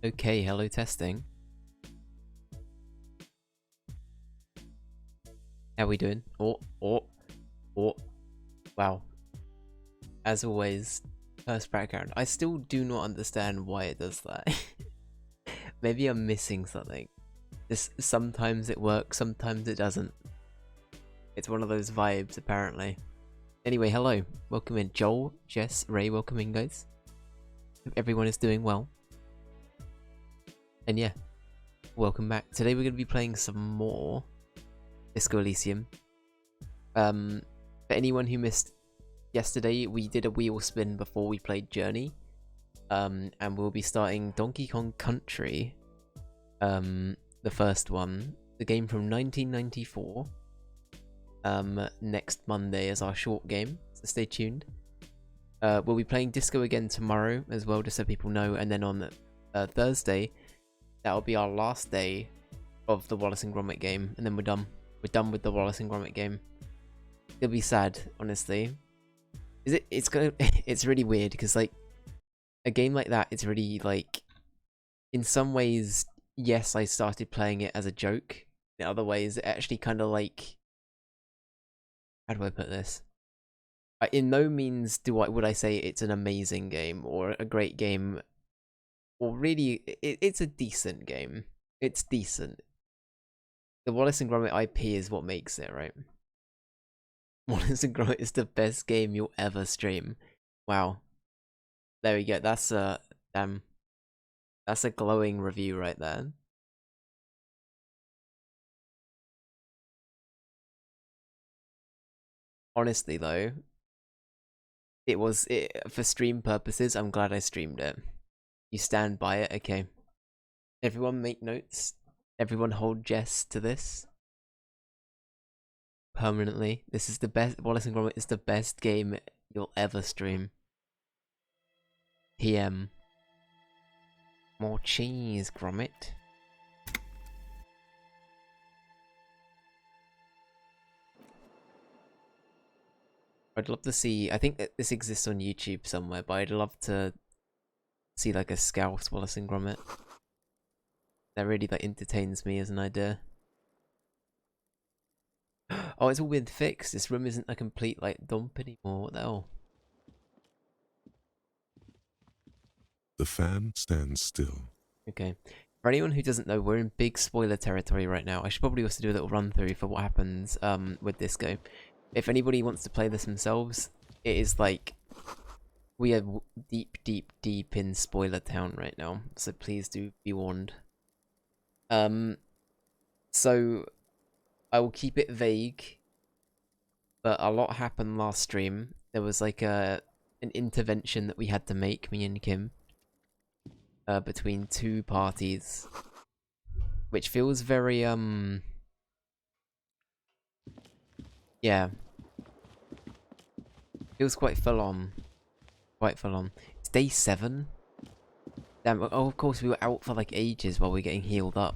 Okay, hello testing. How we doing? Oh. Wow. As always, first background. I still do not understand why it does that. Maybe I'm missing something. Sometimes it works, sometimes it doesn't. It's one of those vibes, apparently. Anyway, hello. Welcome in. Joel, Jess, Ray, welcome in, guys. Hope everyone is doing well. And yeah, welcome back. Today we're going to be playing some more Disco Elysium. For anyone who missed yesterday, we did a wheel spin before we played Journey. And we'll be starting Donkey Kong Country. The first one. The game from 1994. Next Monday as our short game, so stay tuned. We'll be playing Disco again tomorrow as well, just so people know, and then on Thursday, that'll be our last day of the Wallace and Gromit game, and then we're done. We're done with the Wallace and Gromit game. It'll be sad, honestly. It's really weird, because like, a game like that, it's really like, in some ways, yes, I started playing it as a joke. In other ways, it actually kind of like, how do I put this? In no means would I say it's an amazing game or a great game, or really, it's a decent game. It's decent. The Wallace and Gromit IP is what makes it, right? Wallace and Gromit is the best game you'll ever stream. Wow. There we go. That's a glowing review right there. Honestly though, for stream purposes, I'm glad I streamed it. You stand by it, okay. Everyone make notes. Everyone hold Jess to this. Permanently. This is the best. Wallace and Gromit is the best game you'll ever stream. PM. More cheese, Gromit. I'd love to see, I think that this exists on YouTube somewhere, but I'd love to see like a Scouse Wallace and Gromit. That really like entertains me as an idea. Oh, it's all been fixed. This room isn't a complete like dump anymore. What the hell? The fan stands still. Okay. For anyone who doesn't know, we're in big spoiler territory right now. I should probably also do a little run through for what happens with Disco. If anybody wants to play this themselves, it is like, we are deep in spoiler town right now, so please do be warned. So I will keep it vague, but a lot happened last stream. There was like an intervention that we had to make, me and Kim, between two parties, which feels very yeah, feels quite full on. Quite full on. It's day 7. Damn, oh, of course we were out for like ages while we were getting healed up.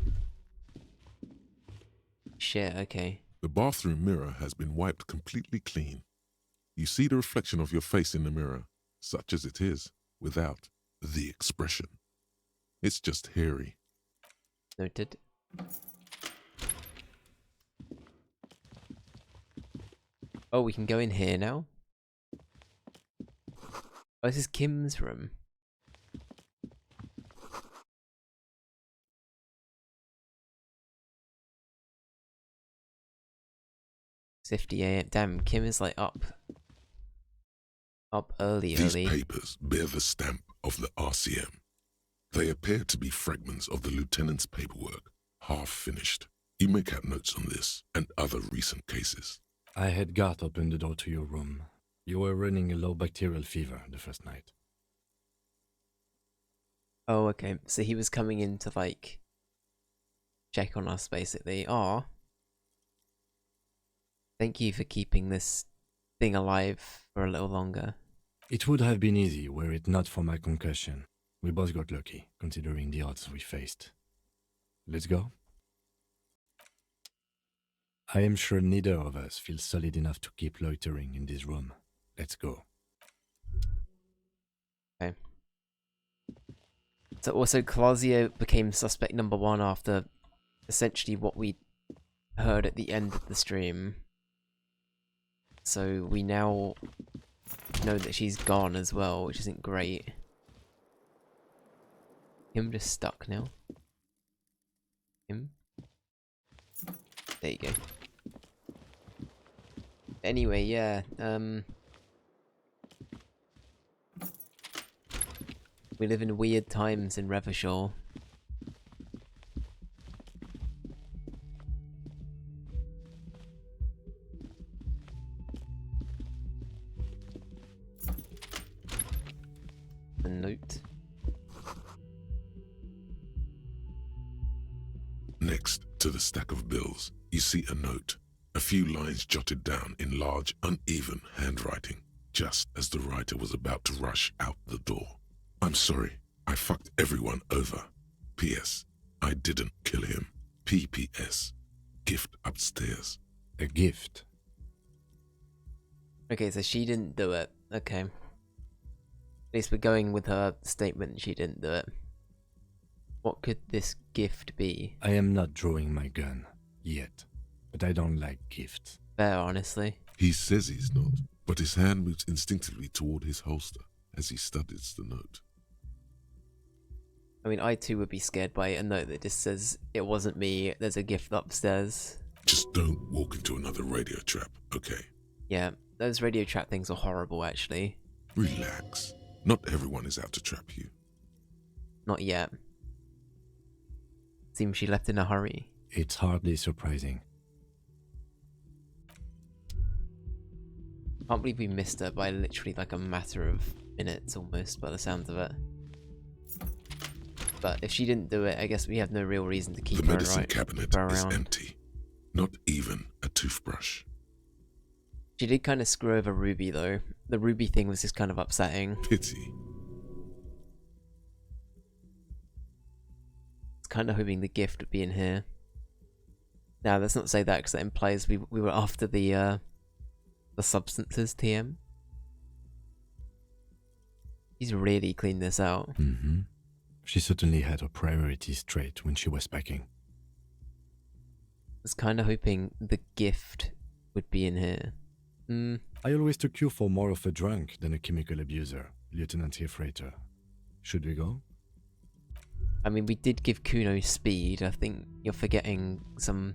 Shit, okay. The bathroom mirror has been wiped completely clean. You see the reflection of your face in the mirror, such as it is, without the expression. It's just hairy. Noted. Oh, we can go in here now? Oh, this is Kim's room. It's 50 AM. Damn, Kim is like up early. These papers bear the stamp of the RCM. They appear to be fragments of the lieutenant's paperwork, half finished. You may have notes on this and other recent cases. I had Gart open the door to your room. You were running a low bacterial fever the first night. Oh, okay. So he was coming in to like check on us, basically. Aw. Thank you for keeping this thing alive for a little longer. It would have been easy were it not for my concussion. We both got lucky, considering the odds we faced. Let's go? I am sure neither of us feels solid enough to keep loitering in this room. Let's go. Okay. So also, Clausio became suspect number 1 after essentially what we heard at the end of the stream. So we now know that she's gone as well, which isn't great. Him just stuck now. Him. There you go. Anyway, yeah, we live in weird times in Revachol. A note. Next to the stack of bills, you see a note, a few lines jotted down in large, uneven handwriting, just as the writer was about to rush out the door. I'm sorry, I fucked everyone over. P.S. I didn't kill him. P.P.S. Gift upstairs. A gift. Okay, so she didn't do it. Okay. At least we're going with her statement she didn't do it. What could this gift be? I am not drawing my gun. Yet. But I don't like gifts. Fair, honestly. He says he's not, but his hand moves instinctively toward his holster as he studies the note. I mean, I too would be scared by a note that just says, "It wasn't me, there's a gift upstairs." Just don't walk into another radio trap, okay? Yeah, those radio trap things are horrible, actually. Relax. Not everyone is out to trap you. Not yet. Seems she left in a hurry. It's hardly surprising. Can't believe we missed her by literally like a matter of minutes almost, by the sounds of it. But if she didn't do it, I guess we have no real reason to keep The her medicine cabinet is around. empty. Not even a toothbrush. She did kind of screw over Ruby though. The Ruby thing was just kind of upsetting. Pity. I was kind of hoping the gift would be in here. Now, let's not say that because that implies we were after the substances TM. He's really cleaned this out. Mm-hmm. She certainly had her priorities straight when she was packing. I was kind of hoping the gift would be in here. I always took you for more of a drunk than a chemical abuser, Lieutenant Hefreiter. Should we go? I mean, we did give Kuno speed. I think you're forgetting some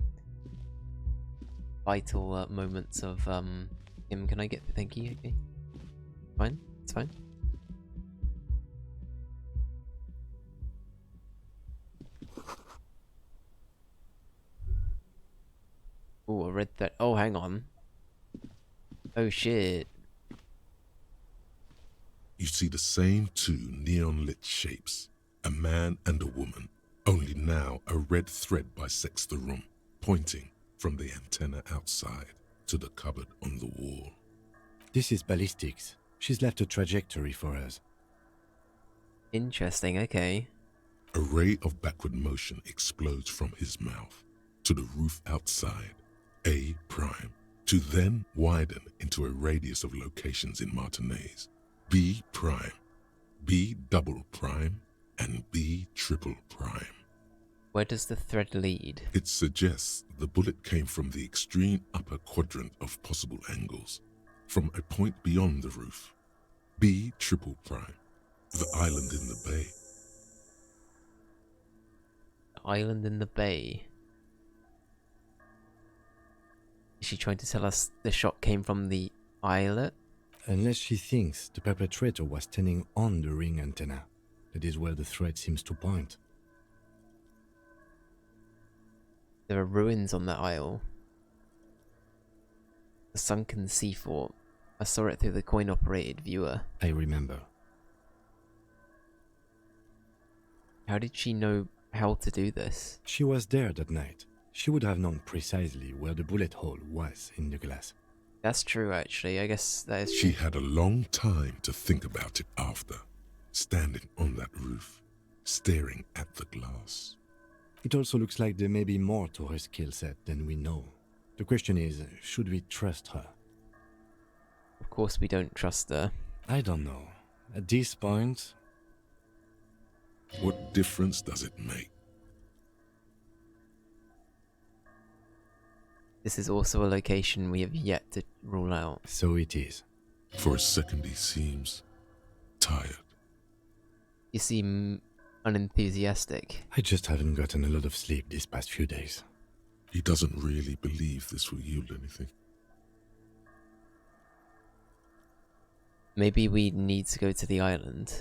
vital moments of him. Can I get the thank you? Okay. Fine, it's fine. Oh, I read that. Oh, hang on. Oh shit. You see the same two neon-lit shapes, a man and a woman, only now a red thread bisects the room, pointing from the antenna outside to the cupboard on the wall. This is ballistics. She's left a trajectory for us. Interesting, okay. A ray of backward motion explodes from his mouth to the roof outside, A prime, to then widen into a radius of locations in Martinez, B prime, B double prime, and B triple prime. Where does the thread lead? It suggests the bullet came from the extreme upper quadrant of possible angles, from a point beyond the roof. B triple prime, the island in the bay. Island in the bay. Is she trying to tell us the shot came from the islet? Unless she thinks the perpetrator was standing on the ring antenna. That is where the thread seems to point. There are ruins on that isle. The sunken sea fort. I saw it through the coin-operated viewer. I remember. How did she know how to do this? She was there that night. She would have known precisely where the bullet hole was in the glass. That's true, actually. I guess that is true. She had a long time to think about it after, standing on that roof, staring at the glass. It also looks like there may be more to her skill set than we know. The question is, should we trust her? Of course we don't trust her. I don't know. At this point, What difference does it make? This is also a location we have yet to rule out. So it is. For a second he seems tired. You seem unenthusiastic. I just haven't gotten a lot of sleep these past few days. He doesn't really believe this will yield anything. Maybe we need to go to the island.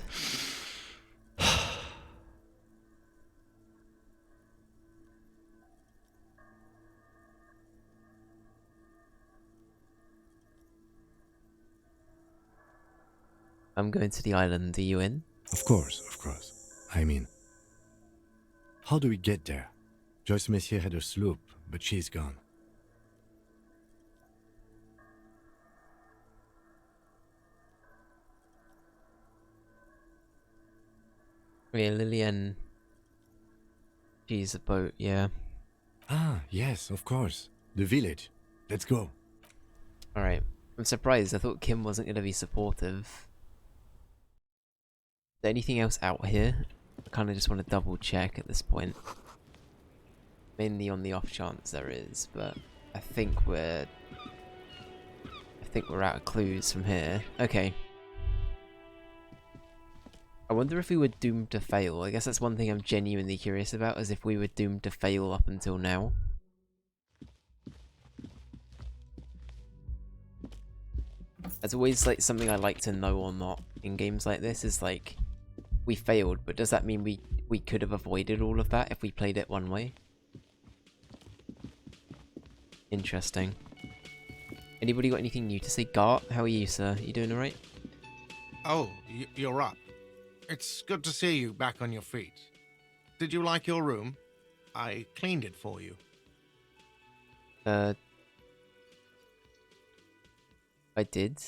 I'm going to the island. Are you in? Of course, of course. I mean, how do we get there? Joyce Messier had a sloop, but she's gone. Yeah, Lillian. She's a boat, yeah. Ah, yes, of course. The village. Let's go. Alright. I'm surprised. I thought Kim wasn't going to be supportive. Is there anything else out here? I kind of just want to double check at this point. Mainly on the off chance there is, but I think we're out of clues from here. Okay. I wonder if we were doomed to fail. I guess that's one thing I'm genuinely curious about, is if we were doomed to fail up until now. That's always like something I like to know or not in games like this, is like, we failed, but does that mean we could have avoided all of that if we played it one way? Interesting. Anybody got anything new to say? Gart, how are you, sir? You doing alright? Oh, you're up. It's good to see you back on your feet. Did you like your room? I cleaned it for you. I did.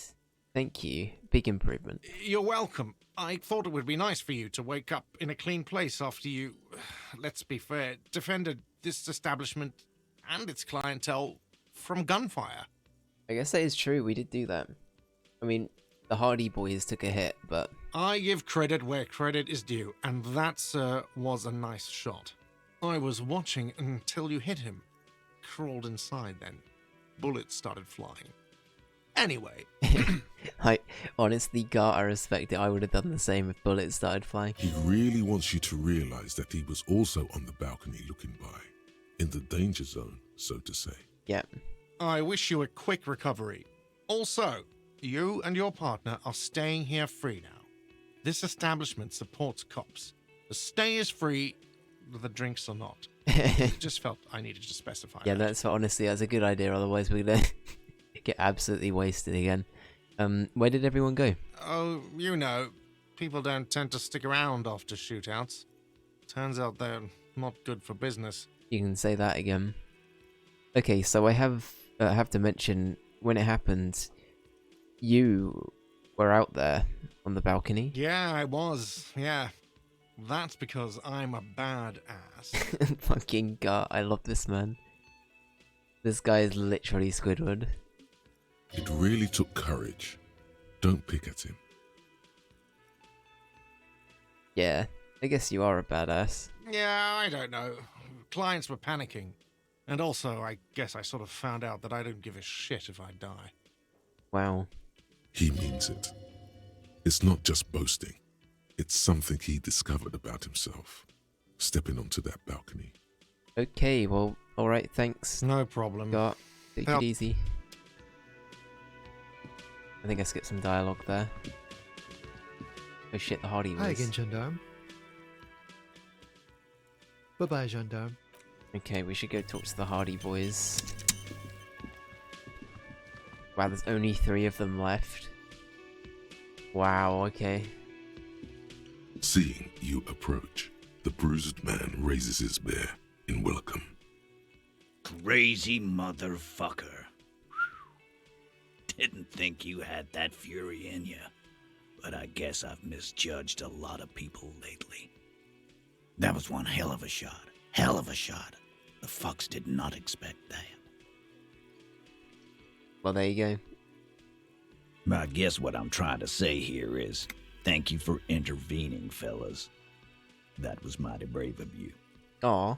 Thank you. Big improvement. You're welcome. I thought it would be nice for you to wake up in a clean place after you, let's be fair, defended this establishment and its clientele from gunfire. I guess that is true. We did do that. I mean, the Hardy Boys took a hit, but... I give credit where credit is due, and that, sir, was a nice shot. I was watching until you hit him. Crawled inside then. Bullets started flying. Anyway. Honestly, Gart, I respect it. I would have done the same if bullets started flying. He really wants you to realize that he was also on the balcony looking by. In the danger zone, so to say. Yep. I wish you a quick recovery. Also, you and your partner are staying here free now. This establishment supports cops. The stay is free, the drinks are not. Just felt I needed to specify Yeah, that. honestly, that's a good idea. Otherwise, we're gonna get absolutely wasted again. Where did everyone go? Oh, you know, people don't tend to stick around after shootouts. Turns out they're not good for business. You can say that again. Okay, so I have to mention, when it happened, you were out there on the balcony. Yeah, I was. Yeah. That's because I'm a bad ass. Fucking God, I love this man. This guy is literally Squidward. It really took courage. Don't pick at him. Yeah, I guess you are a badass. Yeah, I don't know. Clients were panicking. And also, I guess I sort of found out that I don't give a shit if I die. Wow. He means it. It's not just boasting. It's something he discovered about himself. Stepping onto that balcony. Okay, well, alright, thanks. No problem. Gart, take Help. it easy. I think I skipped some dialogue there. Oh shit, the Hardy Boys. Hi again, gendarme. Bye-bye, gendarme. Okay, we should go talk to the Hardy Boys. Wow, there's only 3 of them left. Wow, okay. Seeing you approach, the bruised man raises his bear in welcome. Crazy motherfucker. Didn't think you had that fury in you, but I guess I've misjudged a lot of people lately. That was one hell of a shot. Hell of a shot. The fucks did not expect that. Well, there you go. I guess what I'm trying to say here is, thank you for intervening, fellas. That was mighty brave of you. Aw.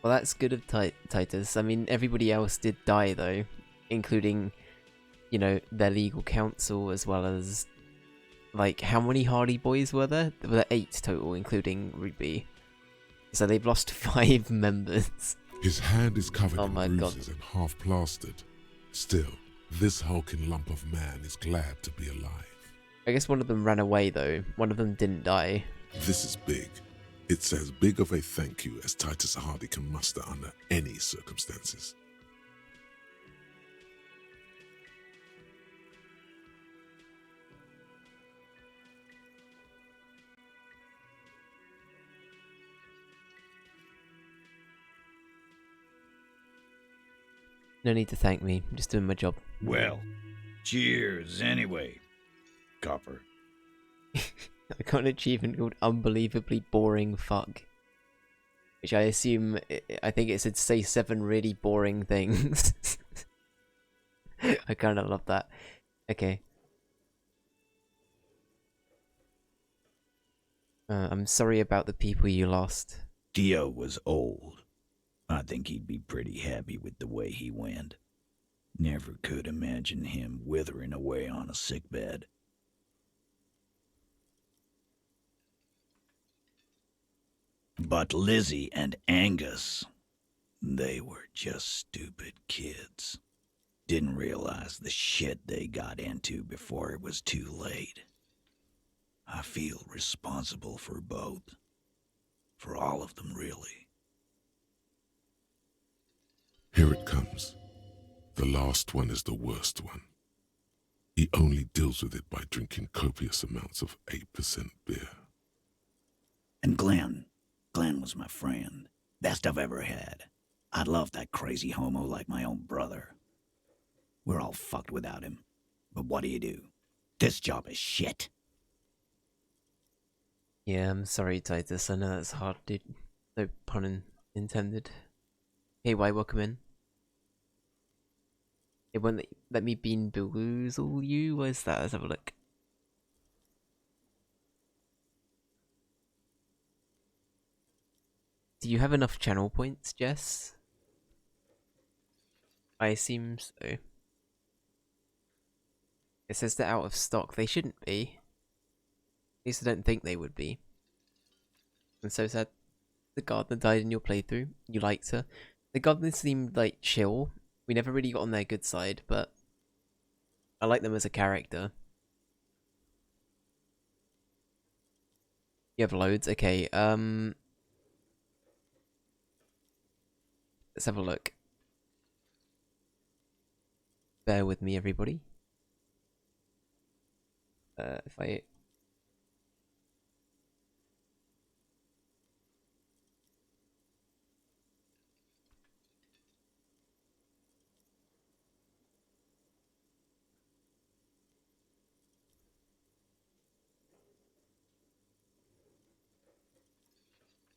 Well, that's good of Titus. I mean, everybody else did die, though. Including, you know, their legal counsel, as well as... Like, how many Hardy Boys were there? There were 8 total, including Ruby. So they've lost 5 members. His hand is covered Oh in my God. bruises and half plastered. Still, this hulking lump of man is glad to be alive. I guess one of them ran away, though. One of them didn't die. This is big. It's as big of a thank you as Titus Hardy can muster under any circumstances. No need to thank me. I'm just doing my job. Well, cheers anyway, copper. I got an achievement called Unbelievably Boring Fuck. Which I assume... I think it said say 7 really boring things. I kind of love that. Okay. I'm sorry about the people you lost. Dio was old. I think he'd be pretty happy with the way he went. Never could imagine him withering away on a sickbed. But Lizzie and Angus, they were just stupid kids. Didn't realize the shit they got into before it was too late. I feel responsible for both. For all of them, really. Here it comes. The last one is the worst one. He only deals with it by drinking copious amounts of 8% beer. And Glenn was my friend. Best I've ever had. I'd love that crazy homo like my own brother. We're all fucked without him. But what do you do? This job is shit. Yeah, I'm sorry, Titus. I know that's hard, dude. No pun intended. Hey, why welcome in? It won't let me bean all you? Where's that? Let's have a look. Do you have enough channel points, Jess? I assume so. It says they're out of stock. They shouldn't be. At least I don't think they would be. I'm so sad the gardener died in your playthrough. You liked her. The gardener seemed like chill. We never really got on their good side, but I like them as a character. You have loads? Okay, let's have a look. Bear with me, everybody. If I...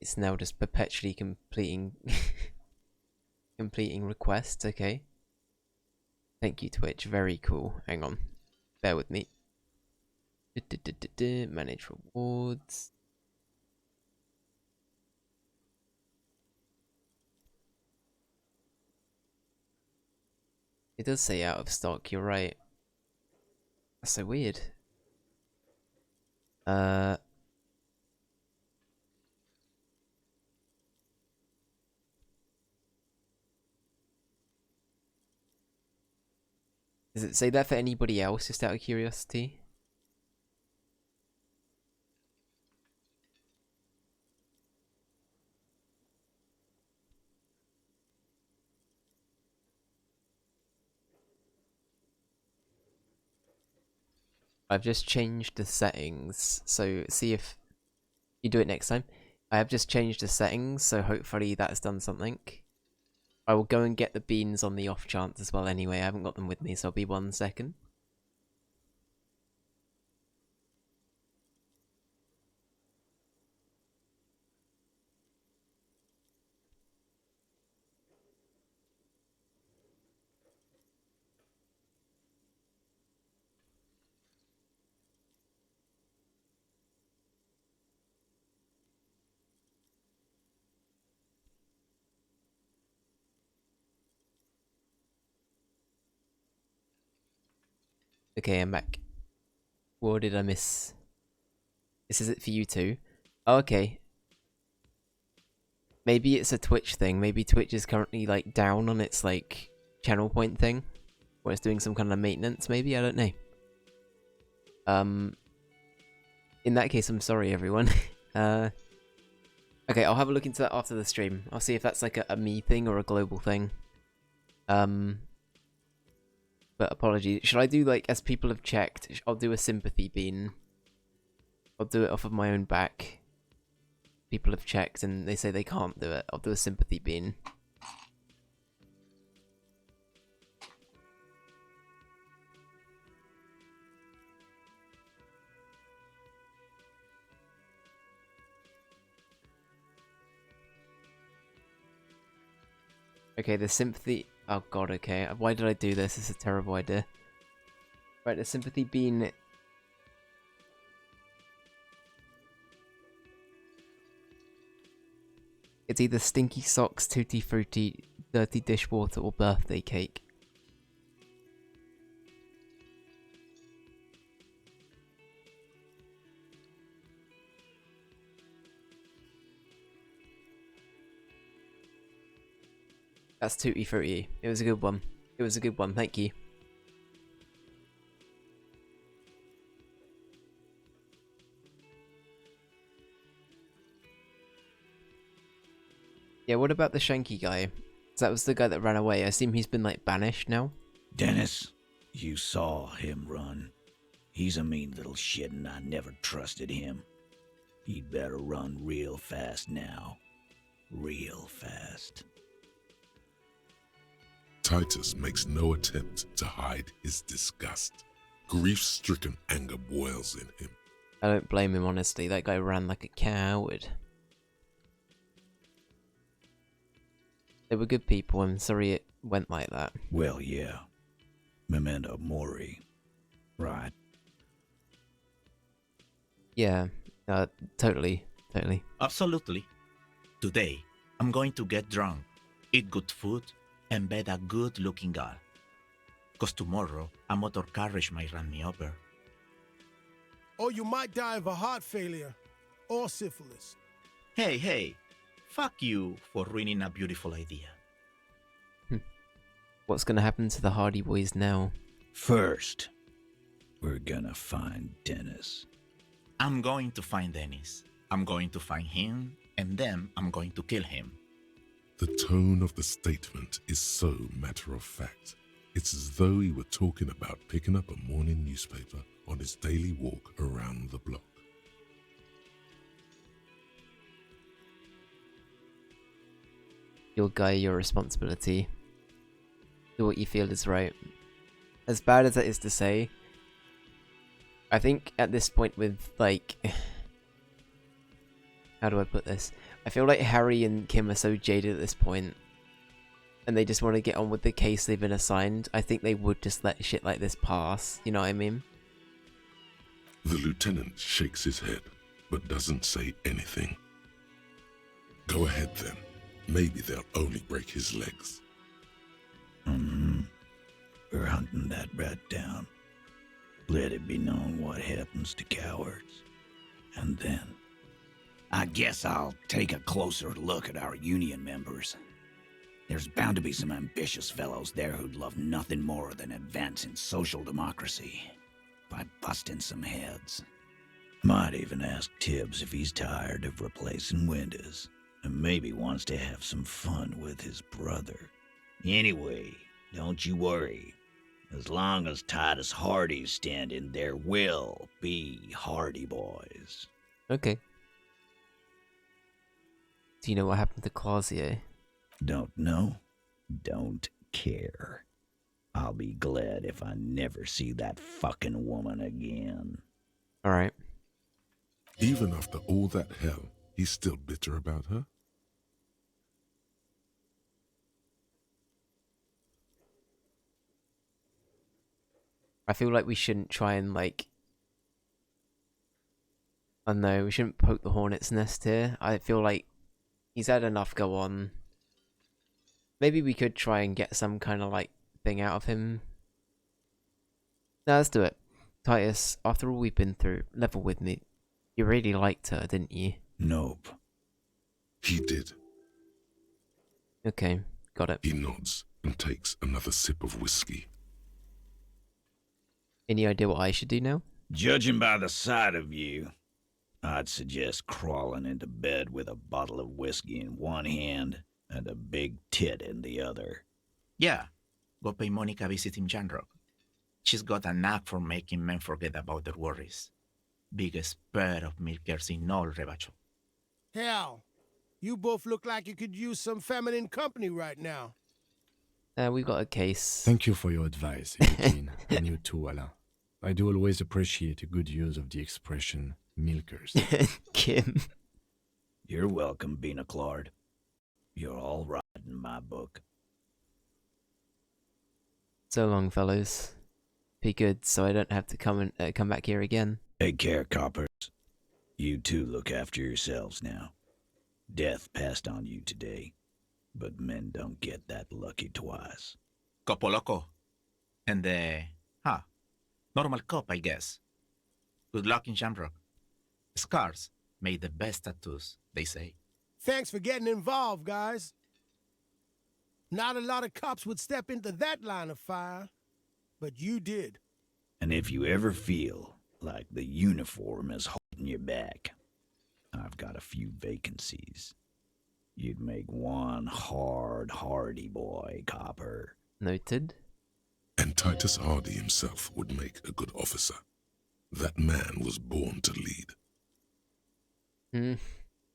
It's now just perpetually completing completing requests, okay. Thank you, Twitch. Very cool. Hang on. Bear with me. Manage rewards. It does say out of stock, you're right. That's so weird. Does it say that for anybody else, just out of curiosity? I've just changed the settings, so see if you do it next time. I have just changed the settings, so hopefully that's done something. I will go and get the beans on the off chance as well anyway. I haven't got them with me, so I'll be 1 second. Okay, I'm back. What did I miss? This is it for you two. Oh, okay. Maybe it's a Twitch thing. Maybe Twitch is currently like down on its like channel point thing, where it's doing some kind of maintenance. Maybe, I don't know. In that case, I'm sorry, everyone. Okay, I'll have a look into that after the stream. I'll see if that's like a me thing or a global thing. But apologies. Should I do like, as people have checked, I'll do a sympathy bean. I'll do it off of my own back. People have checked and they say they can't do it. I'll do a sympathy bean. Okay, the sympathy... Oh god, okay. Why did I do this? This is a terrible idea. Right, the sympathy bean... It's either stinky socks, tutti frutti, dirty dishwater, or birthday cake. That's tutti frutti. It was a good one. It was a good one, thank you. Yeah, what about the Shanky guy? 'Cause that was the guy that ran away. I assume he's been, like, banished now? Dennis, you saw him run. He's a mean little shit and I never trusted him. He'd better run real fast now. Real fast. Titus makes no attempt to hide his disgust. Grief-stricken anger boils in him. I don't blame him, honestly. That guy ran like a coward. They were good people. I'm sorry it went like that. Well, yeah. Memento mori. Right. Yeah, totally. Absolutely. Today, I'm going to get drunk, eat good food, and bed a good-looking girl. 'Cause tomorrow, a motor carriage might run me over. Or you might die of a heart failure or syphilis. Hey, fuck you for ruining a beautiful idea. What's gonna happen to the Hardy Boys now? First, we're gonna find Dennis. I'm going to find Dennis. I'm going to find him, and then I'm going to kill him. The tone of the statement is so matter-of-fact. It's as though he were talking about picking up a morning newspaper on his daily walk around the block. Your guy, your responsibility. Do what you feel is right. As bad as that is to say, I think at this point with, like... How do I put this? I feel like Harry and Kim are so jaded at this point, and they just want to get on with the case they've been assigned. I think they would just let shit like this pass, you know what I mean? The lieutenant shakes his head, but doesn't say anything. Go ahead then. Maybe they'll only break his legs. We're hunting that rat down. Let it be known what happens to cowards. And then, I guess I'll take a closer look at our union members. There's bound to be some ambitious fellows there who'd love nothing more than advancing social democracy by busting some heads. Might even ask Tibbs if he's tired of replacing windows and maybe wants to have some fun with his brother. Anyway, don't you worry. As long as Titus Hardy's standing, there will be Hardy Boys. Okay. Do you know what happened to Clausier? Don't know, don't care. I'll be glad if I never see that fucking woman again. Alright. Even after all that hell, he's still bitter about her? I feel like we shouldn't try and, like... I don't know, we shouldn't poke the hornet's nest here. I feel like he's had enough go on. Maybe we could try and get some kind of, like, thing out of him. No, let's do it. Titus, after all we've been through, level with me. You really liked her, didn't you? Nope. He did. Okay, got it. He nods and takes another sip of whiskey. Any idea what I should do now? Judging by the sight of you, I'd suggest crawling into bed with a bottle of whiskey in one hand and a big tit in the other. Yeah, go pay Monica a visit in Janrock. She's got a knack for making men forget about their worries. Biggest pair of milkers in all Rebacho. Hell, you both look like you could use some feminine company right now. We've got a case. Thank you for your advice, Eugene, and you too, Alain. I do always appreciate a good use of the expression milkers. Kim. You're welcome, Bina Claude. You're all right in my book. So long, fellows. Be good, so I don't have to come back here again. Take care, coppers. You two look after yourselves now. Death passed on you today, but men don't get that lucky twice. Copo loco. And normal cop, I guess. Good luck in Shamrock. Scars made the best tattoos, they say. Thanks for getting involved, guys. Not a lot of cops would step into that line of fire, but you did. And if you ever feel like the uniform is holding you back, I've got a few vacancies. You'd make one hardy boy, copper. Noted. And Titus Hardy himself would make a good officer. That man was born to lead.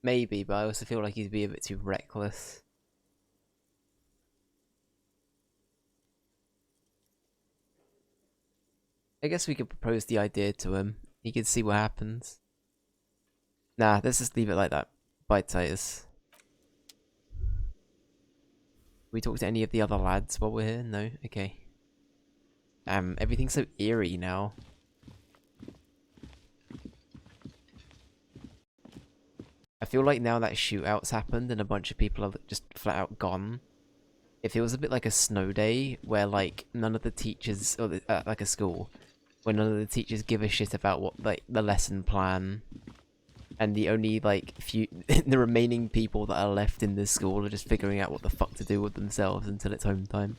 Maybe, but I also feel like he'd be a bit too reckless. I guess we could propose the idea to him. He could see what happens. Nah, let's just leave it like that. Bye, Titus. We talk to any of the other lads while we're here? No? Okay. Everything's so eerie now. I feel like now that shootout's happened and a bunch of people are just flat out gone, it feels a bit like a snow day where like none of the teachers, or like a school, where none of the teachers give a shit about what like the lesson plan, and the only like the remaining people that are left in this school are just figuring out what the fuck to do with themselves until it's home time.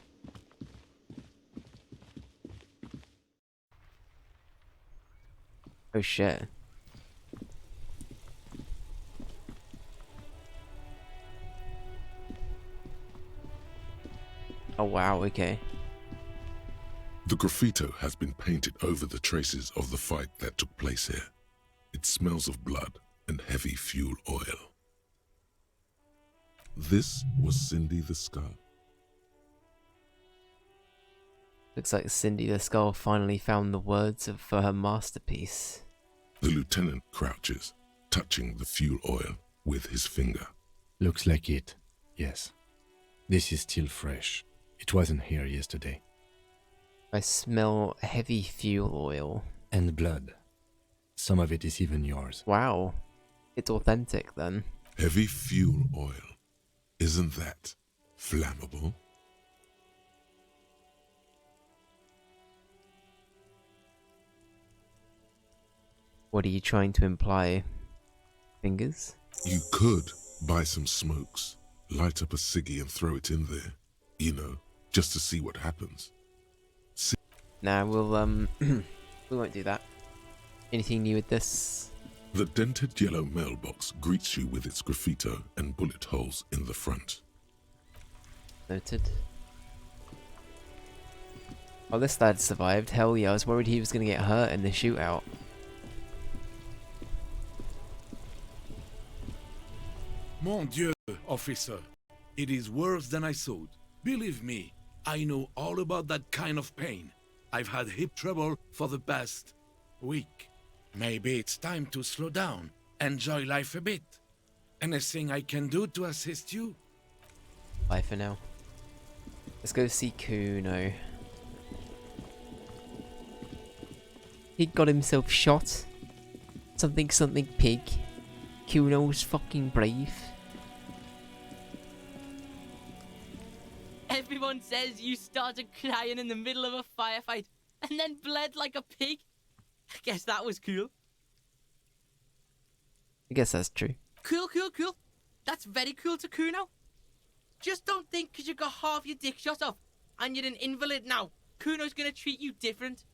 Oh shit. Oh wow, okay. The graffito has been painted over the traces of the fight that took place here. It smells of blood and heavy fuel oil. This was Cindy the Skull. Looks like Cindy the Skull finally found the words for her masterpiece. The lieutenant crouches, touching the fuel oil with his finger. Looks like it, yes. This is still fresh. It wasn't here yesterday. I smell heavy fuel oil. And blood. Some of it is even yours. Wow. It's authentic then. Heavy fuel oil. Isn't that flammable? What are you trying to imply? Fingers? You could buy some smokes, light up a ciggy and throw it in there. You know, just to see what happens. Nah, we'll, we won't do that. Anything new with this? The dented yellow mailbox greets you with its graffito and bullet holes in the front. Noted. Oh, this lad survived. Hell yeah, I was worried he was gonna get hurt in the shootout. Mon Dieu, officer. It is worse than I thought. Believe me, I know all about that kind of pain. I've had hip trouble for the past week. Maybe it's time to slow down, enjoy life a bit. Anything I can do to assist you? Bye for now. Let's go see Kuno. He got himself shot. Something pig. Kuno's fucking brave. Everyone says you started crying in the middle of a firefight, and then bled like a pig. I guess that was cool. I guess that's true. Cool, cool, cool. That's very cool to Kuno. Just don't think because you got half your dick shot off and you're an invalid now, Kuno's gonna treat you different.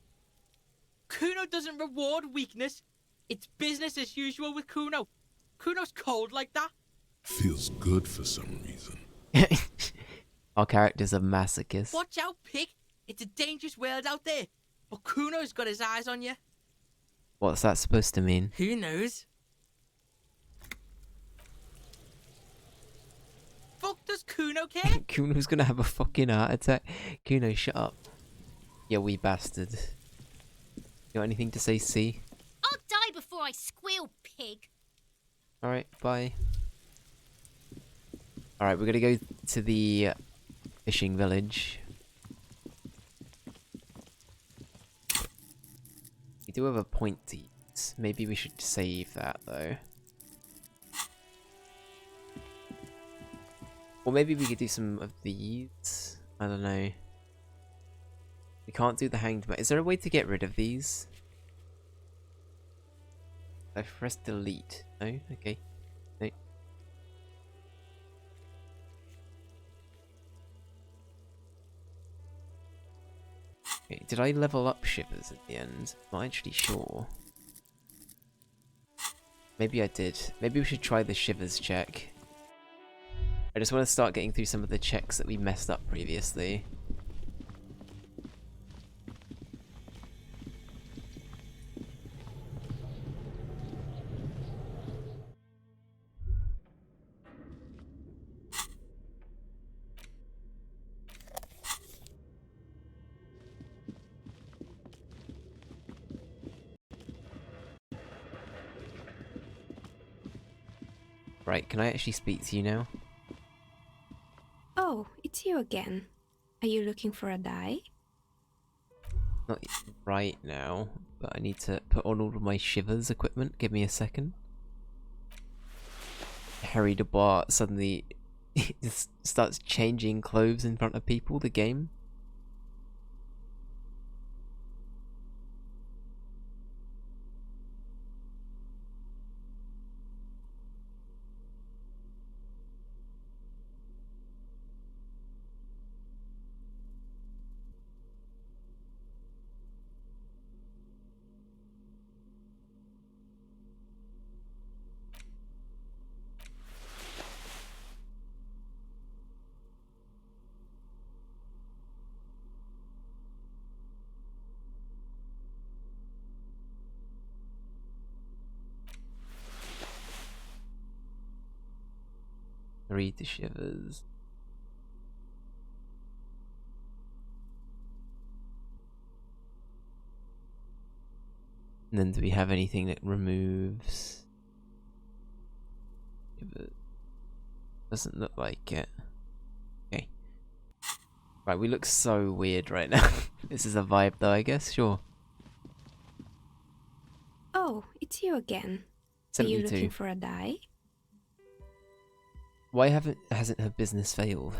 Kuno doesn't reward weakness. It's business as usual with Kuno. Kuno's cold like that. Feels good for some reason. Our character's a masochist. Watch out, pig. It's a dangerous world out there. But Kuno's got his eyes on you. What's that supposed to mean? Who knows? Fuck does Kuno care? Kuno's gonna have a fucking heart attack. Kuno, shut up. You wee bastard. You got anything to say, C? I'll die before I squeal, pig. Alright, bye. Alright, we're gonna go to the fishing village. We do have a point to use. Maybe we should save that, though. Or maybe we could do some of these. I don't know. We can't do the hanged man. Is there a way to get rid of these? I press delete. No? Okay. No. Okay, did I level up shivers at the end? I'm not actually sure. Maybe I did. Maybe we should try the shivers check. I just want to start getting through some of the checks that we messed up previously. Right, can I actually speak to you now? Oh, it's you again. Are you looking for a dye? Not right now, but I need to put on all of my shivers equipment. Give me a second. Harry Dubois suddenly just starts changing clothes in front of people, the game. Read the shivers. And then do we have anything that removes? Shivers. Doesn't look like it. Okay. Right, we look so weird right now. This is a vibe though, I guess, sure. Oh, it's you again. Are you 72. looking for a dye? Why hasn't her business failed?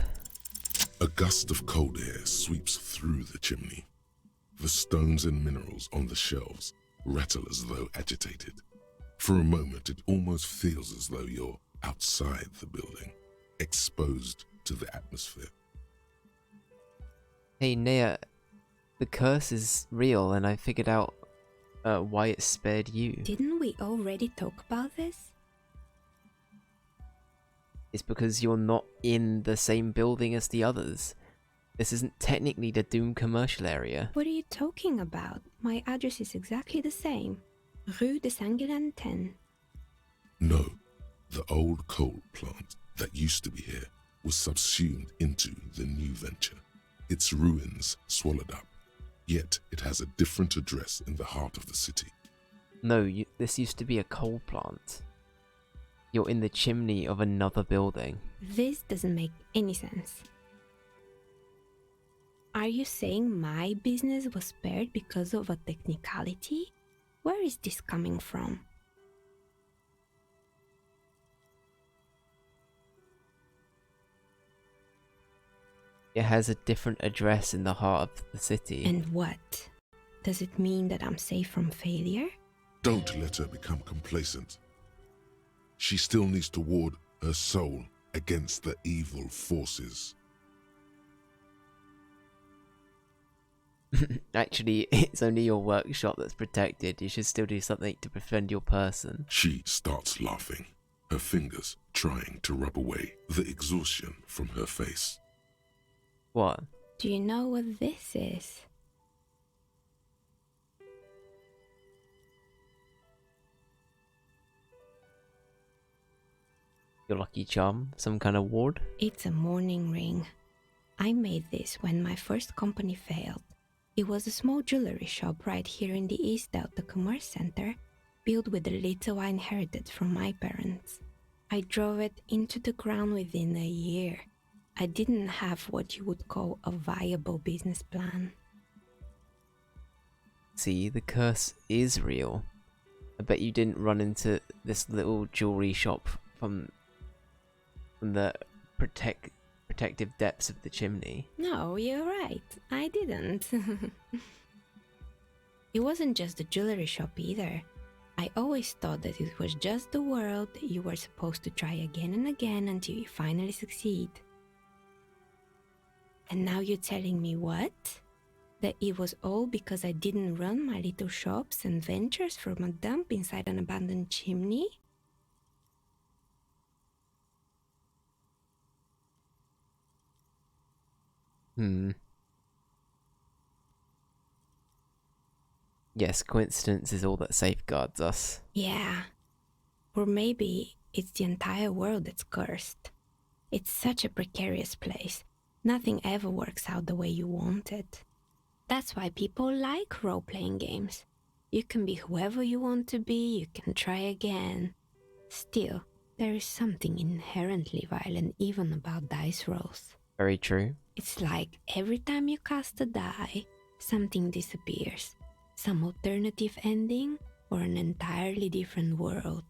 A gust of cold air sweeps through the chimney. The stones and minerals on the shelves rattle as though agitated. For a moment, it almost feels as though you're outside the building, exposed to the atmosphere. Hey Nea, the curse is real and I figured out why it spared you. Didn't we already talk about this? It's because you're not in the same building as the others. This isn't technically the Doom commercial area. What are you talking about? My address is exactly the same. Rue de Saint-Guilain 10. No, the old coal plant that used to be here was subsumed into the new venture. Its ruins swallowed up. Yet it has a different address in the heart of the city. No, this used to be a coal plant. You're in the chimney of another building. This doesn't make any sense. Are you saying my business was spared because of a technicality? Where is this coming from? It has a different address in the heart of the city. And what? Does it mean that I'm safe from failure? Don't let her become complacent. She still needs to ward her soul against the evil forces. Actually, it's only your workshop that's protected. You should still do something to defend your person. She starts laughing, her fingers trying to rub away the exhaustion from her face. What? Do you know what this is? Your lucky charm? Some kind of ward? It's a mourning ring. I made this when my first company failed. It was a small jewelry shop right here in the East Delta Commerce Center, built with the little I inherited from my parents. I drove it into the ground within a year. I didn't have what you would call a viable business plan. See, the curse is real. I bet you didn't run into this little jewelry shop from the protective depths of the chimney. No, you're right. I didn't. It wasn't just a jewelry shop either. I always thought that it was just the world that you were supposed to try again and again until you finally succeed. And now you're telling me what? That it was all because I didn't run my little shops and ventures from a dump inside an abandoned chimney? Yes, coincidence is all that safeguards us. Yeah. Or maybe it's the entire world that's cursed. It's such a precarious place. Nothing ever works out the way you want it. That's why people like role-playing games. You can be whoever you want to be, you can try again. Still, there is something inherently violent even about dice rolls. Very true. It's like every time you cast a die, something disappears. Some alternative ending or an entirely different world.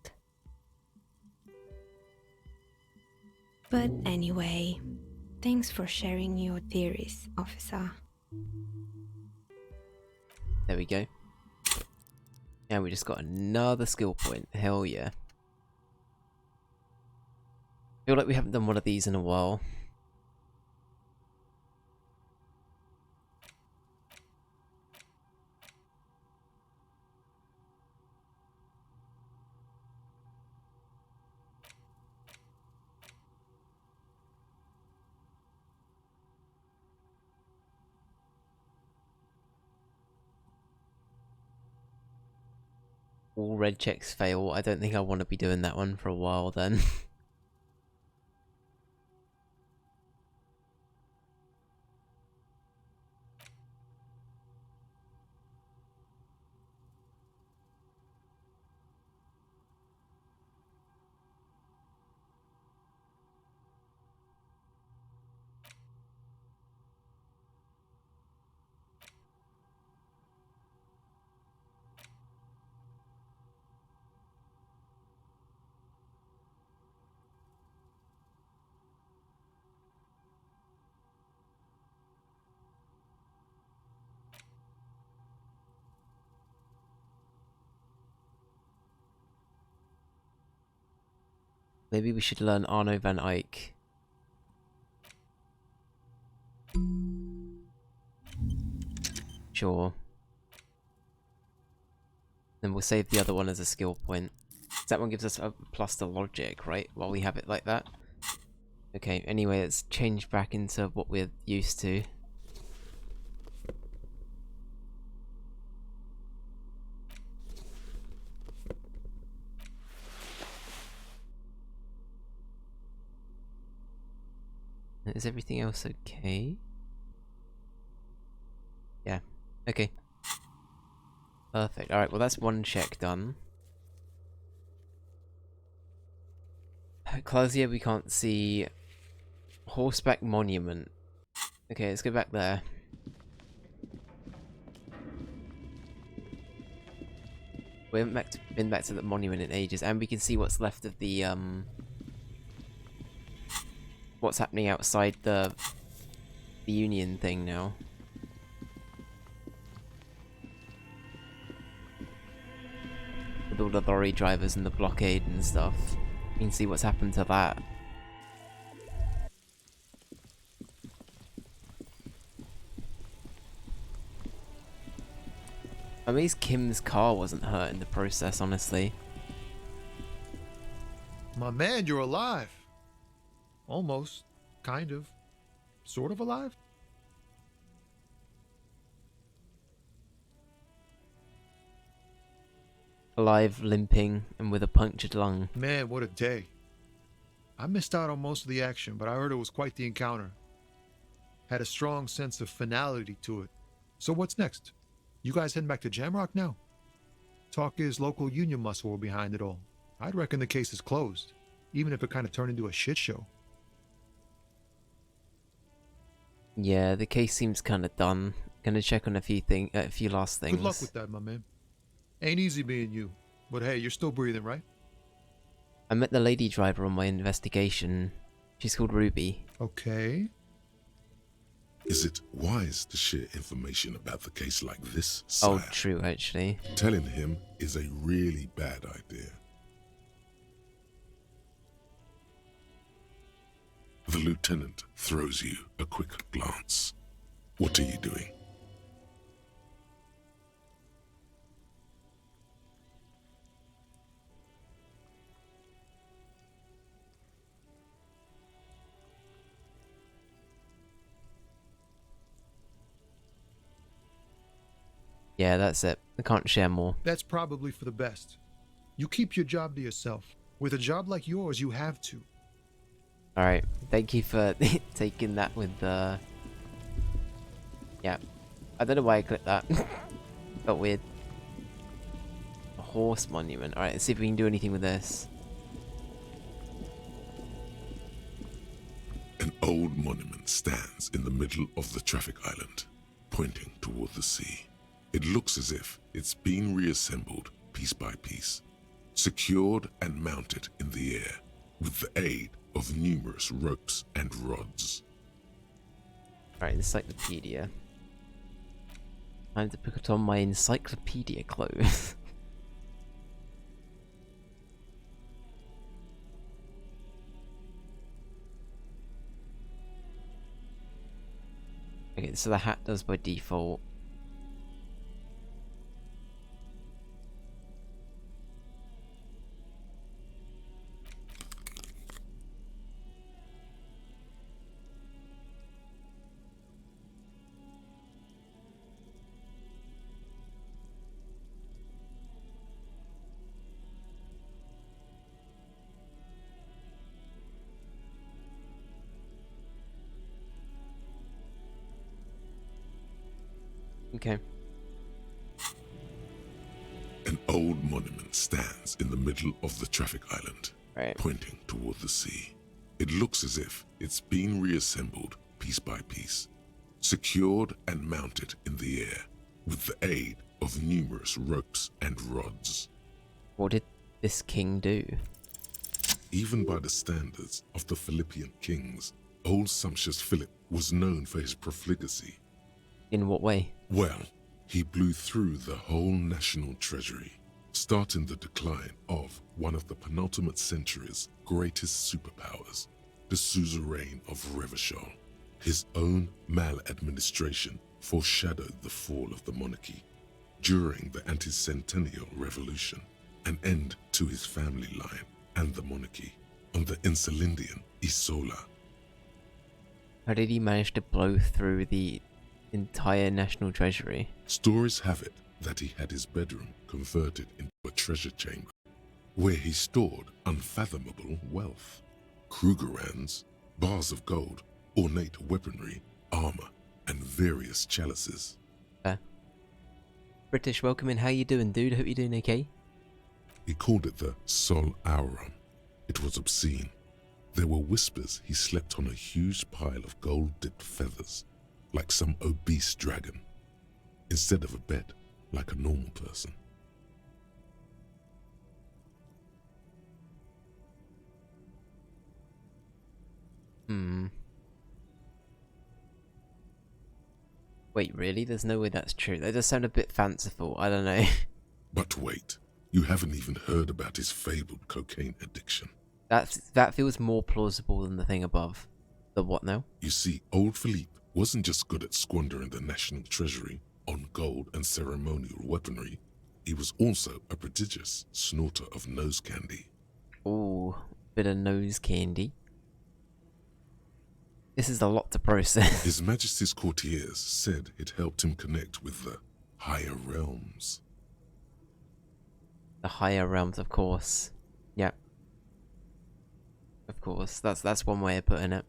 But anyway, thanks for sharing your theories, officer. There we go. And we just got another skill point. Hell yeah. Feel like we haven't done one of these in a while. All red checks fail. I don't think I want to be doing that one for a while then. Maybe we should learn Arno van Eyck. Sure. Then we'll save the other one as a skill point. That one gives us a plus to logic, right? While we have it like that. Okay, anyway, let's change back into what we're used to. Is everything else okay? Yeah, okay. Perfect. Alright, well that's one check done. Clausia, we can't see. Horseback Monument. Okay, let's go back there. We haven't been back to the monument in ages, and we can see what's left of the, what's happening outside the Union thing now. with all the lorry drivers and the blockade and stuff. You can see what's happened to that. I'm amazed Kim's car wasn't hurt in the process, honestly. My man, you're alive. Almost. Kind of. Sort of alive? Alive, limping, and with a punctured lung. Man, what a day. I missed out on most of the action, but I heard it was quite the encounter. Had a strong sense of finality to it. So what's next? You guys heading back to Jamrock now? Talk is local union muscle were behind it all. I'd reckon the case is closed, even if it kind of turned into a shit show. Yeah, the case seems kind of done. Gonna check on a few last things. Good luck with that, my man. Ain't easy being you, but hey, you're still breathing, right? I met the lady driver on my investigation. She's called Ruby. Okay. Is it wise to share information about the case like this, sire? Oh, true, actually. Telling him is a really bad idea. The lieutenant throws you a quick glance. What are you doing? Yeah, that's it. I can't share more. That's probably for the best. You keep your job to yourself. With a job like yours, you have to. Alright, thank you for taking that with the... Yeah. I don't know why I clicked that. Felt weird. A horse monument. Alright, let's see if we can do anything with this. An old monument stands in the middle of the traffic island, pointing toward the sea. It looks as if it's been reassembled piece by piece, secured and mounted in the air with the aid of numerous ropes and rods. Alright, encyclopedia. Time to put on my encyclopedia clothes. Okay, so the hat does by default. Okay. An old monument stands in the middle of the traffic island, Right. pointing toward the sea. It looks as if it's been reassembled piece by piece, secured and mounted in the air with the aid of numerous ropes and rods. What did this king do? Even by the standards of the Philippian kings, old sumptuous Philip was known for his profligacy. In what way? Well, he blew through the whole national treasury, starting the decline of one of the penultimate century's greatest superpowers, the suzerain of Revachol. His own maladministration foreshadowed the fall of the monarchy during the anti-centennial revolution, an end to his family line and the monarchy on the Insulindian Isola. How did he manage to blow through the entire national treasury? Stories have it that he had his bedroom converted into a treasure chamber, where he stored unfathomable wealth. Krugerrands, bars of gold, ornate weaponry, armor, and various chalices. British, welcome in. How you doing, dude? Hope you're doing okay. He called it the Sol Auron. It was obscene. There were whispers he slept on a huge pile of gold-dipped feathers, like some obese dragon, instead of a bed, like a normal person. Wait, really? There's no way that's true. That does sound a bit fanciful. I don't know. But wait, You haven't even heard about his fabled cocaine addiction. That feels more plausible than the thing above. The what now? You see, old Philippe wasn't just good at squandering the national treasury on gold and ceremonial weaponry, he was also a prodigious snorter of nose candy. Ooh, bit of nose candy. This is a lot to process. His Majesty's courtiers said it helped him connect with the higher realms. The higher realms, of course. Yep. Of course, that's one way of putting it.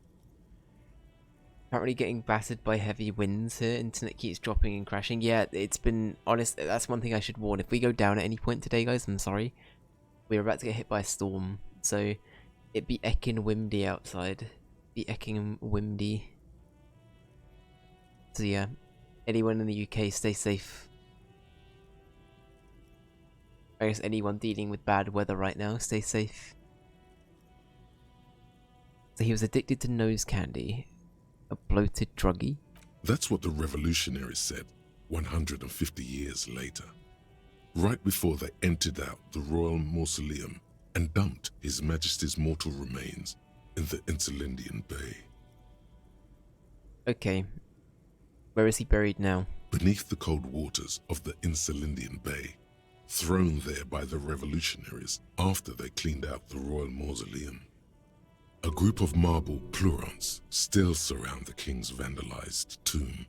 Apparently getting battered by heavy winds here. Internet keeps dropping and crashing. Yeah, it's been honest. That's one thing I should warn. If we go down at any point today, guys, I'm sorry. We're about to get hit by a storm, so it'd be ecking windy outside. Be ecking windy. So yeah, anyone in the UK, stay safe. I guess anyone dealing with bad weather right now, stay safe. So he was addicted to nose candy. A bloated druggie? That's what the revolutionaries said 150 years later. Right before they emptied out the royal mausoleum and dumped His Majesty's mortal remains in the Elysium Bay. Okay. Where is he buried now? Beneath the cold waters of the Elysium Bay, thrown there by the revolutionaries after they cleaned out the royal mausoleum. A group of marble pleurons still surround the king's vandalized tomb.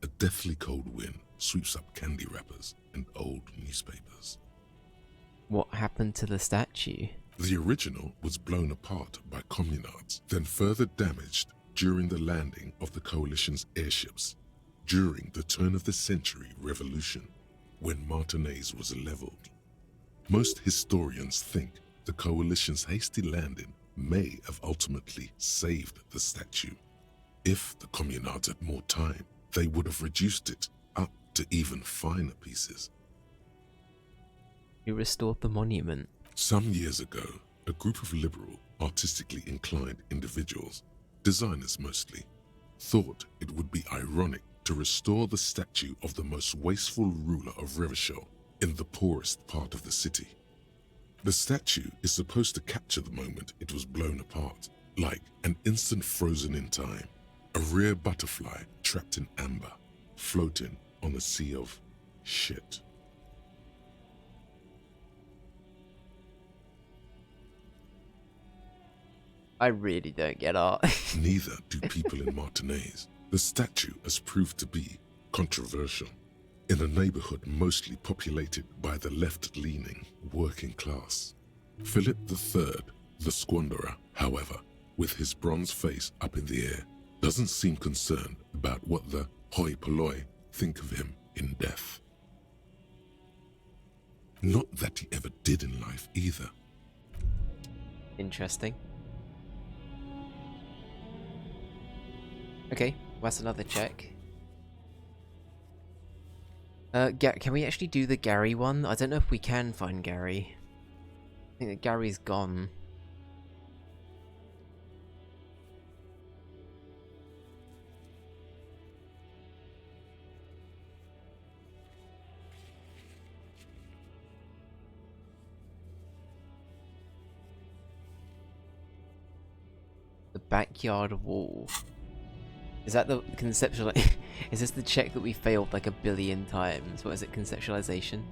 A deathly cold wind sweeps up candy wrappers and old newspapers. What happened to the statue? The original was blown apart by communards, then further damaged during the landing of the coalition's airships during the turn-of-the-century revolution, when Martinez was leveled. Most historians think the coalition's hasty landing may have ultimately saved the statue. If the communards had more time, they would have reduced it up to even finer pieces. Who restored the monument? Some years ago, a group of liberal, artistically inclined individuals, designers mostly, thought it would be ironic to restore the statue of the most wasteful ruler of Revachol in the poorest part of the city. The statue is supposed to capture the moment it was blown apart, like an instant frozen in time, a rare butterfly trapped in amber, floating on a sea of shit. I really don't get art. Neither do people in Martinez. The statue has proved to be controversial in a neighborhood mostly populated by the left-leaning working class. Philip III, the squanderer, however, with his bronze face up in the air, doesn't seem concerned about what the hoi polloi think of him in death. Not that he ever did in life either. Interesting. Okay, that's another check. Can we actually do the Gary one? I don't know if we can find Gary. I think that Gary's gone. The backyard wall. Is that the conceptual? Is this the check that we failed like 1 billion times? What is it? Conceptualization?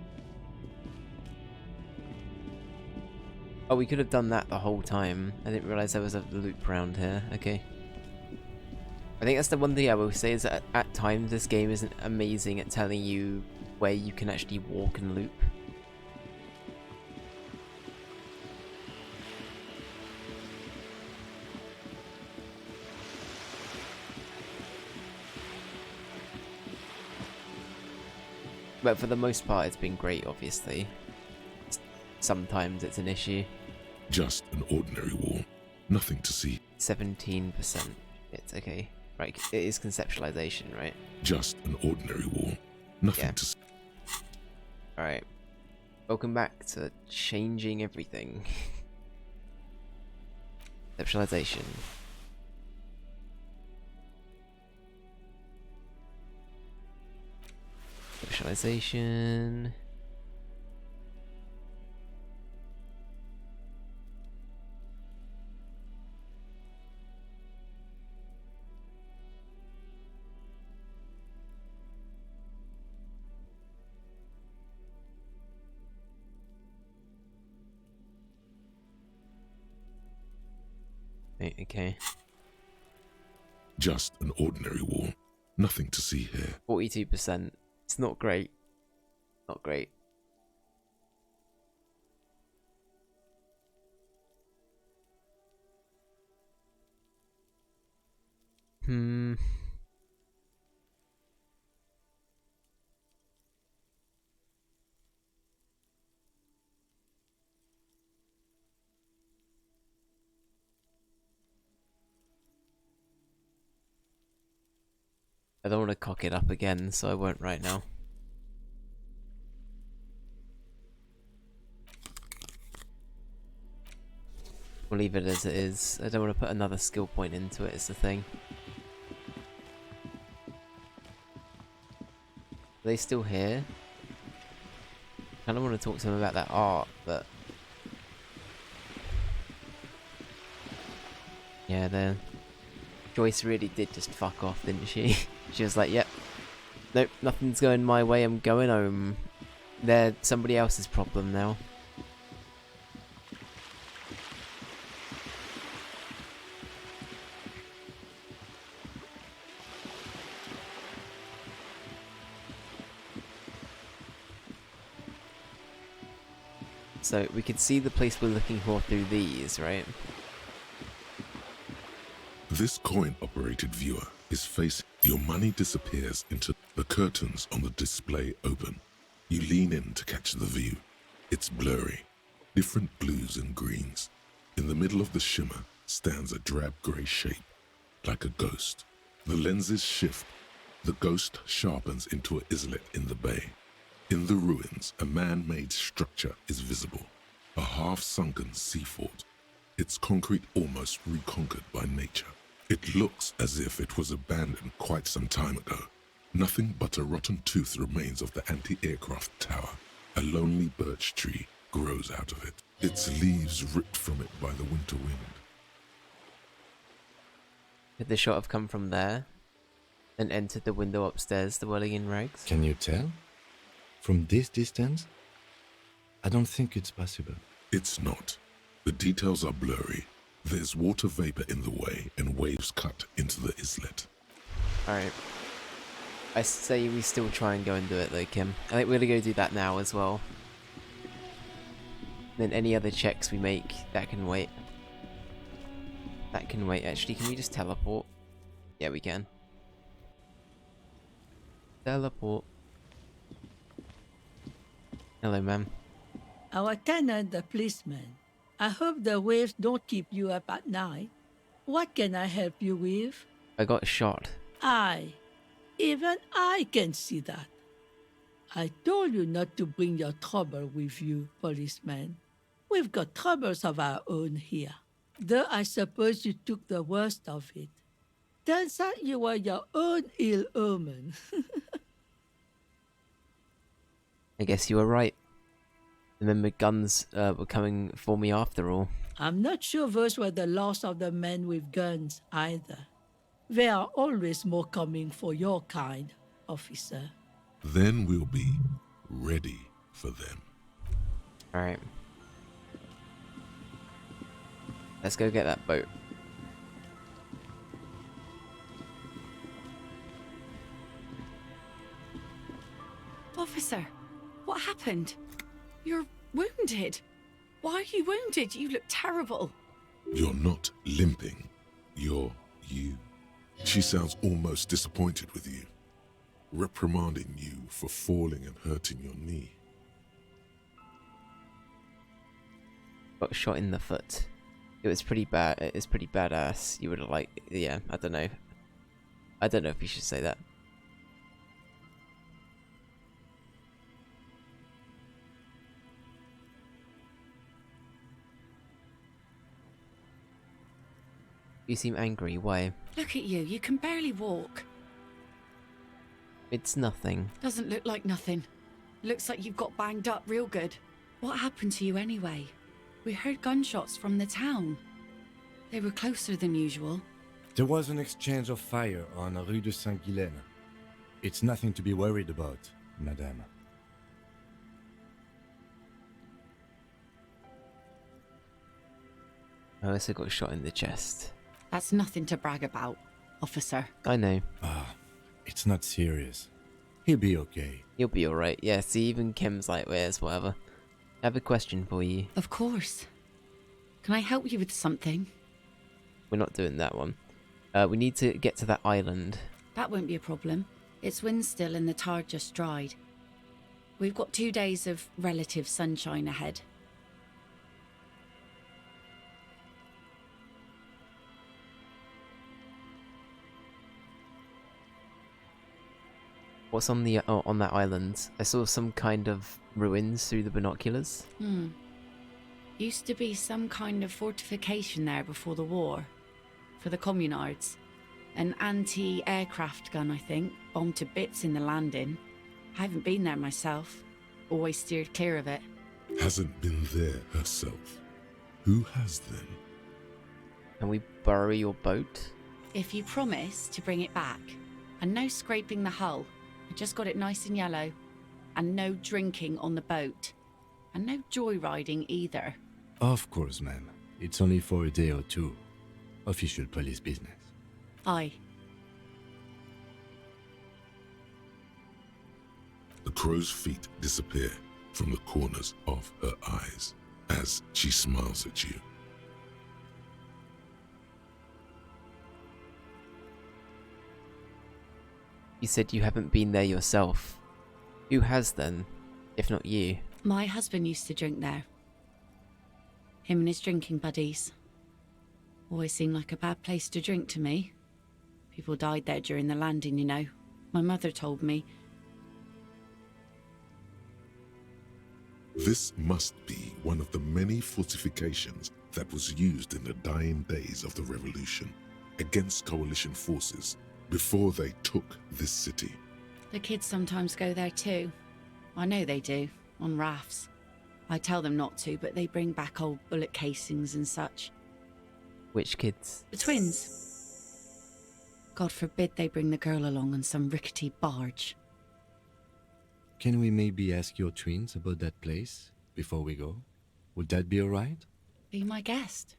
Oh, we could have done that the whole time. I didn't realize there was a loop around here. Okay. I think that's the one thing I will say is that at times this game isn't amazing at telling you where you can actually walk and loop. But for the most part, it's been great, obviously. Sometimes it's an issue. Just an ordinary wall. Nothing to see. 17%. It's okay. Right, it is conceptualization, right? Just an ordinary wall. Nothing Yeah. to see. Alright. Welcome back to changing everything. Conceptualization. Conceptualization. Right, okay. Just an ordinary wall. Nothing to see here. 42%. It's not great. Not great. Hmm. I don't want to cock it up again, so I won't right now. We'll leave it as it is. I don't want to put another skill point into it, is the thing. Are they still here? I kind of want to talk to them about that art, but... Yeah, Joyce really did just fuck off, didn't she? She was like, yep. Nope, nothing's going my way, I'm going home. They're somebody else's problem now. So we can see the place we're looking for through these, right? This coin-operated viewer is facing. Your money disappears into the curtains on the display open. You lean in to catch the view. It's blurry, different blues and greens. In the middle of the shimmer stands a drab grey shape, like a ghost. The lenses shift. The ghost sharpens into an islet in the bay. In the ruins, a man-made structure is visible, a half-sunken sea fort. Its concrete almost reconquered by nature. It looks as if it was abandoned quite some time ago. Nothing but a rotten tooth remains of the anti-aircraft tower. A lonely birch tree grows out of it, its leaves ripped from it by the winter wind. Could the shot have come from there? And entered the window upstairs, the whirling in rags? Can you tell? From this distance? I don't think it's possible. It's not. The details are blurry. There's water vapor in the way and waves cut into the islet. Alright. I say we still try and go and do it though, Kim. I think we're gonna go do that now as well. Then any other checks we make, that can wait. That can wait. Actually, can we just teleport? Yeah, we can. Teleport. Hello, ma'am. Our tenant, the policeman. I hope the waves don't keep you up at night. What can I help you with? I got shot. Even I can see that. I told you not to bring your trouble with you, policeman. We've got troubles of our own here. Though I suppose you took the worst of it. Turns out you were your own ill omen. I guess you were right. Remember, guns were coming for me after all. I'm not sure those were the last of the men with guns either. There are always more coming for your kind, officer. Then we'll be ready for them. Alright. Let's go get that boat. Officer, what happened? You're wounded. Why are you wounded? You look terrible. You're not limping. You're you. She sounds almost disappointed with you, reprimanding you for falling and hurting your knee. Got shot in the foot. It was pretty bad. It's pretty badass. You would have liked. Yeah, I don't know. I don't know if you should say that. You seem angry. Why? Look at you. You can barely walk. It's nothing. Doesn't look like nothing. Looks like you've got banged up real good. What happened to you anyway? We heard gunshots from the town. They were closer than usual. There was an exchange of fire on Rue de Saint-Guylaine. It's nothing to be worried about, madame. I also got shot in the chest. That's nothing to brag about, officer. I know. It's not serious. He'll be okay. You'll be alright. Yeah, see, even Kim's like, where's whatever. I have a question for you. Of course. Can I help you with something? We're not doing that one. We need to get to that island. That won't be a problem. It's wind still and the tide just dried. We've got 2 days of relative sunshine ahead. What's on the on that island? I saw some kind of ruins through the binoculars. Used to be some kind of fortification there before the war. For the communards. An anti-aircraft gun, I think. Bombed to bits in the landing. I haven't been there myself. Always steered clear of it. Hasn't been there herself. Who has then? Can we borrow your boat? If you promise to bring it back. And no scraping the hull. I just got it nice and yellow. And no drinking on the boat. And no joyriding either. Of course, ma'am. It's only for a day or two. Official police business. Aye. The crow's feet disappear from the corners of her eyes as she smiles at you. You said you haven't been there yourself. Who has then, if not you? My husband used to drink there. Him and his drinking buddies. Always seemed like a bad place to drink to me. People died there during the landing, you know. My mother told me. This must be one of the many fortifications that was used in the dying days of the revolution against coalition forces before they took this city. The kids sometimes go there too. I know they do, on rafts. I tell them not to, but they bring back old bullet casings and such. Which kids? The twins. God forbid they bring the girl along on some rickety barge. Can we maybe ask your twins about that place before we go? Would that be alright? Be my guest.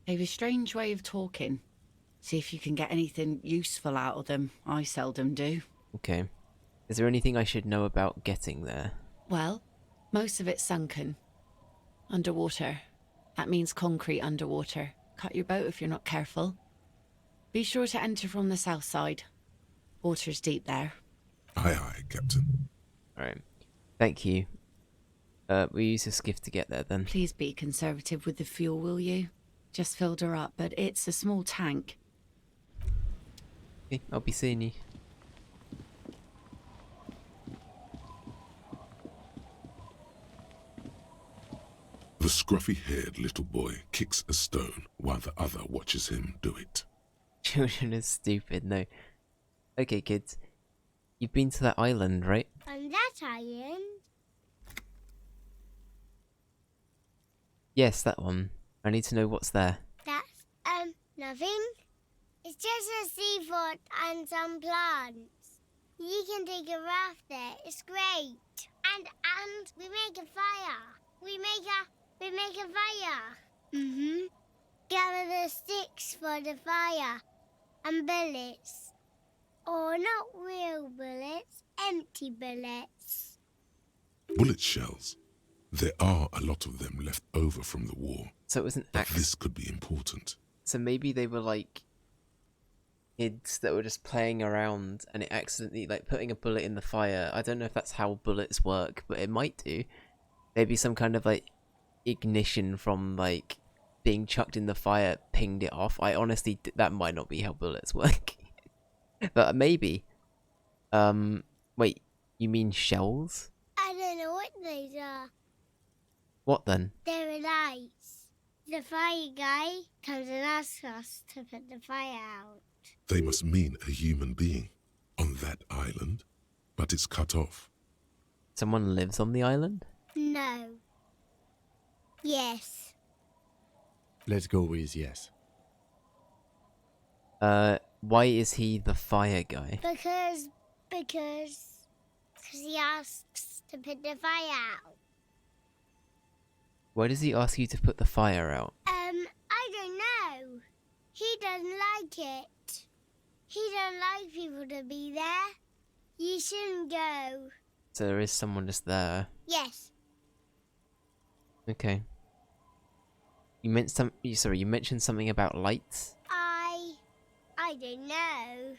They've a strange way of talking. See if you can get anything useful out of them. I seldom do. Okay. Is there anything I should know about getting there? Well, most of it's sunken. Underwater. That means concrete underwater. Cut your boat if you're not careful. Be sure to enter from the south side. Water's deep there. Aye, aye, Captain. Alright. Thank you. We'll use a skiff to get there then. Please be conservative with the fuel, will you? Just filled her up, but it's a small tank. Okay, I'll be seeing you. The scruffy-haired little boy kicks a stone while the other watches him do it. Children are stupid, no. Okay, kids. You've been to that island, right? On that island? Yes, that one. I need to know what's there. That's, nothing. It's just a seafort and some plants. You can take a raft there. It's great. And we make a fire. We make a fire. Mm-hmm. Gather the sticks for the fire. And bullets. Oh, not real bullets. Empty bullets. Bullet shells. There are a lot of them left over from the war. So it was an but this could be important. So maybe they were like kids that were just playing around and it accidentally like putting a bullet in the fire. I don't know if that's how bullets work, but it might do. Maybe some kind of like ignition from like being chucked in the fire pinged it off. I honestly, that might not be how bullets work. But maybe. Wait, you mean shells? I don't know what these are. What then? They're lights. The fire guy comes and asks us to put the fire out. They must mean a human being on that island, but it's cut off. Someone lives on the island? No. Yes. Let's go with yes. Why is he the fire guy? Because he asks to put the fire out. Why does he ask you to put the fire out? I I don't know. He doesn't like it. He don't like people to be there. You shouldn't go. So there is someone just there. Yes. Okay. You mentioned something about lights? I don't know.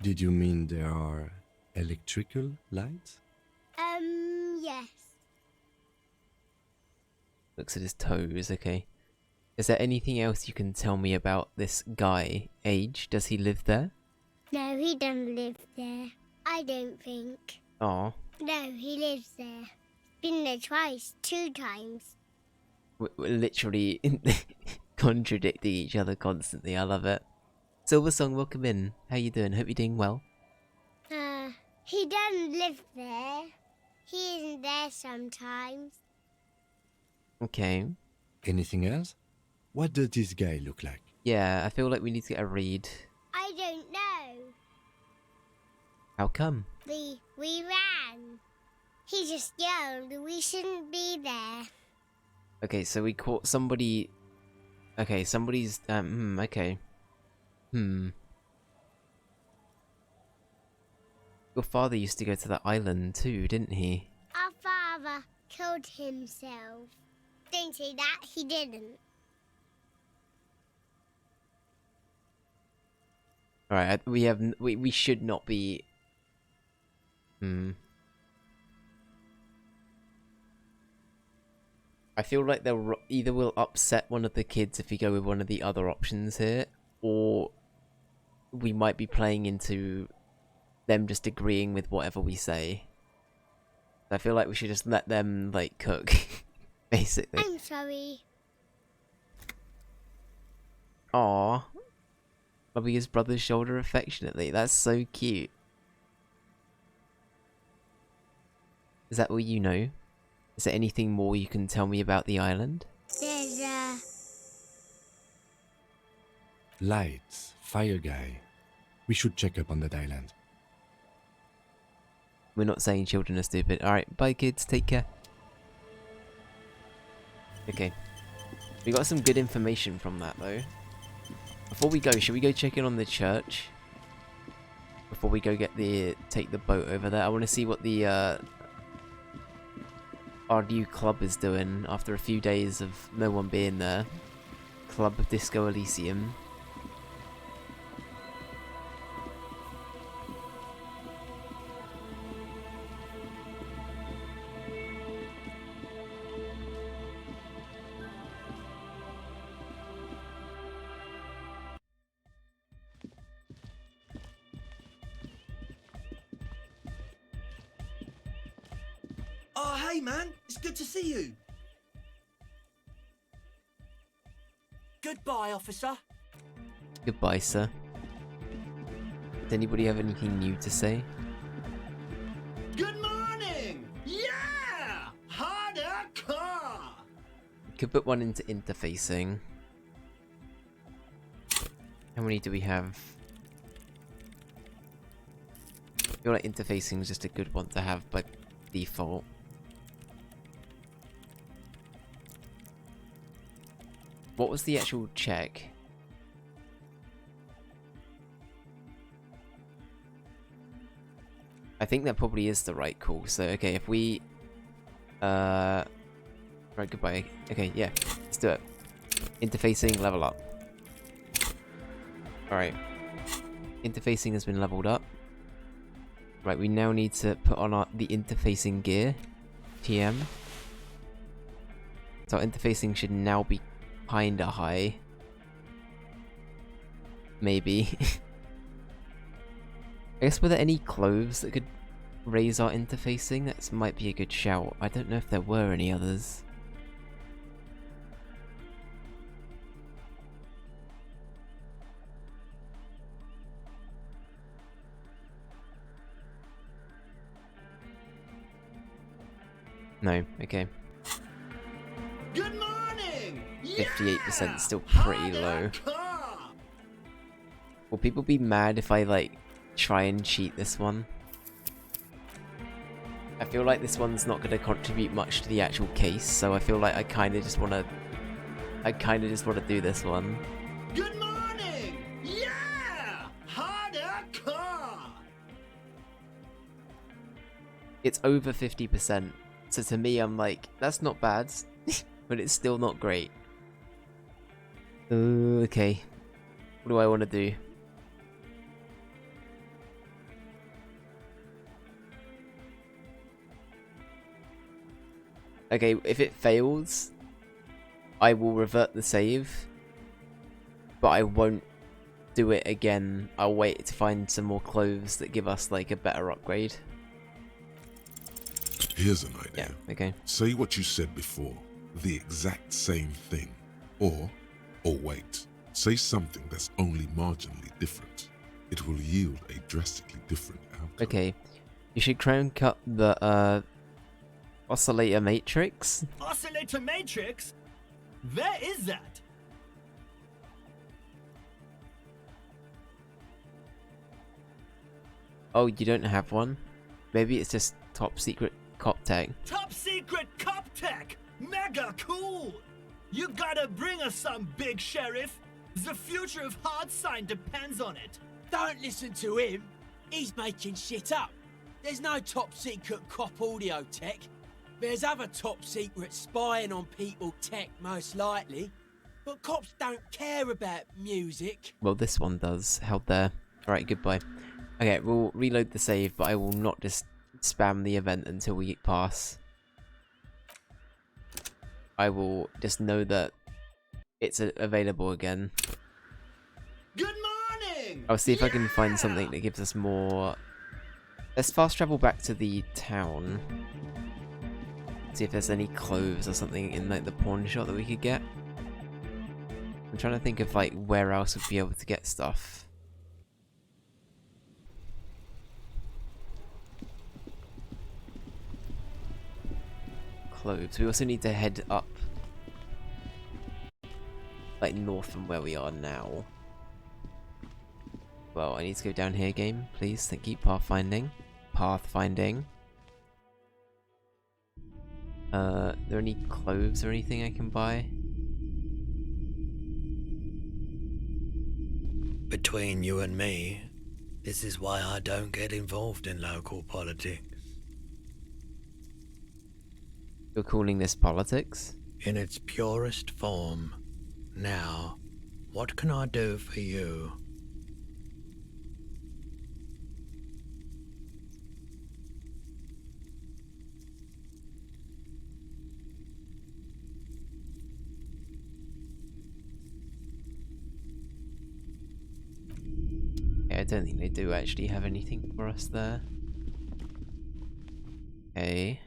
Did you mean there are electrical lights? Yes. Looks at his toes, okay. Is there anything else you can tell me about this guy? Age? Does he live there? No, he doesn't live there. I don't think. Aw. No, he lives there. Been there twice, 2 times. We're literally contradicting each other constantly. I love it. Silversong, welcome in. How you doing? Hope you're doing well. He doesn't live there. He isn't there sometimes. Okay. Anything else? What does this guy look like? Yeah, I feel like we need to get a read. I don't know. How come? We ran. He just yelled we shouldn't be there. Okay, so we caught somebody... Okay, somebody's... okay. Your father used to go to that island too, didn't he? Our father killed himself. Don't say that, he didn't. Alright, we should not be... I feel like they'll either will upset one of the kids if we go with one of the other options here, or we might be playing into them just agreeing with whatever we say. I feel like we should just let them, like, cook, basically. I'm sorry. Aww. Rubbing his brother's shoulder affectionately. That's so cute. Is that all you know? Is there anything more you can tell me about the island? There's Lights, fire guy. We should check up on that island. We're not saying children are stupid. Alright, bye kids, take care. Okay. We got some good information from that though. Before we go, should we go check in on the church? Before we go take the boat over there. I want to see what the our new club is doing after a few days of no one being there. Club of Disco Elysium. Oh, hey man, it's good to see you. Goodbye, officer. Goodbye, sir. Does anybody have anything new to say? Good morning! Yeah! Harder car! Could put one into interfacing. How many do we have? I feel like interfacing is just a good one to have by default. What was the actual check? I think that probably is the right call. So, okay, if we... Right, goodbye. Okay, yeah, let's do it. Interfacing, level up. Alright. Interfacing has been leveled up. Right, we now need to put on the interfacing gear. TM. So our interfacing should now be kinda high. Maybe. I guess were there any clothes that could raise our interfacing? That might be a good shout. I don't know if there were any others. No, okay. Good morning! 58% still pretty low. Will people be mad if I, like, try and cheat this one? I feel like this one's not going to contribute much to the actual case, so I feel like I kind of just want to I kind of just want to do this one. Good morning! Yeah! Harder car! It's over 50%. So to me, I'm like, that's not bad, but it's still not great. Okay. What do I want to do? Okay, if it fails, I will revert the save, but I won't do it again. I'll wait to find some more clothes that give us like a better upgrade. Here's an idea. Yeah, okay. Say what you said before, the exact same thing. Or wait, say something that's only marginally different. It will yield a drastically different outcome. Okay, you should crank up the oscillator matrix. Oscillator matrix? Where is that? Oh, you don't have one? Maybe it's just top secret cop tech. Top secret cop tech! Mega cool! You gotta bring us some, big sheriff! The future of hard sign depends on it! Don't listen to him. He's making shit up. There's no top secret cop audio tech. There's other top secret spying on people tech, most likely. But cops don't care about music. Well, this one does. Held there. Alright, goodbye. Okay, we'll reload the save, but I will not just spam the event until we pass. I will just know that it's available again. Good morning! I'll see if I can find something that gives us more... Let's fast travel back to the town. See if there's any clothes or something in like the pawn shop that we could get. I'm trying to think of like where else we'd be able to get stuff. Clothes. We also need to head up like north from where we are now. Well, I need to go down here, game, please. Thank you. Pathfinding. Pathfinding. Are there any clothes or anything I can buy? Between you and me, this is why I don't get involved in local politics. You're calling this politics? In its purest form. Now, what can I do for you? Yeah, I don't think they do actually have anything for us there. Okay.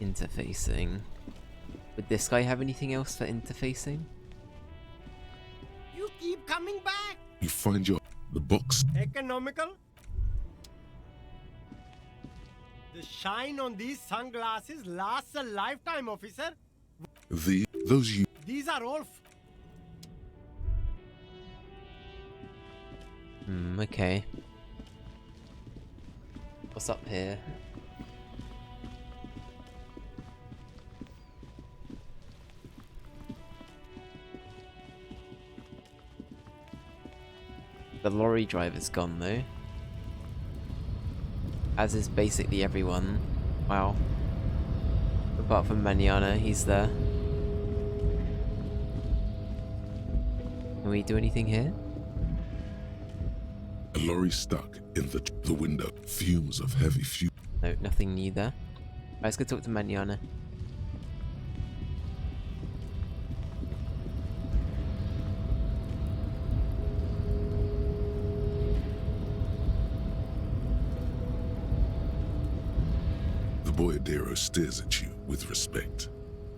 Interfacing. Would this guy have anything else for interfacing? You keep coming back. You find the box. Economical. The shine on these sunglasses lasts a lifetime, officer. These are all. Okay. What's up here? The lorry driver's gone though. As is basically everyone. Wow. Apart from Manana, he's there. Can we do anything here? A lorry stuck in the window. Fumes of heavy fuel. No, nothing new there. Alright, let's go talk to Manana. The boyadero stares at you with respect,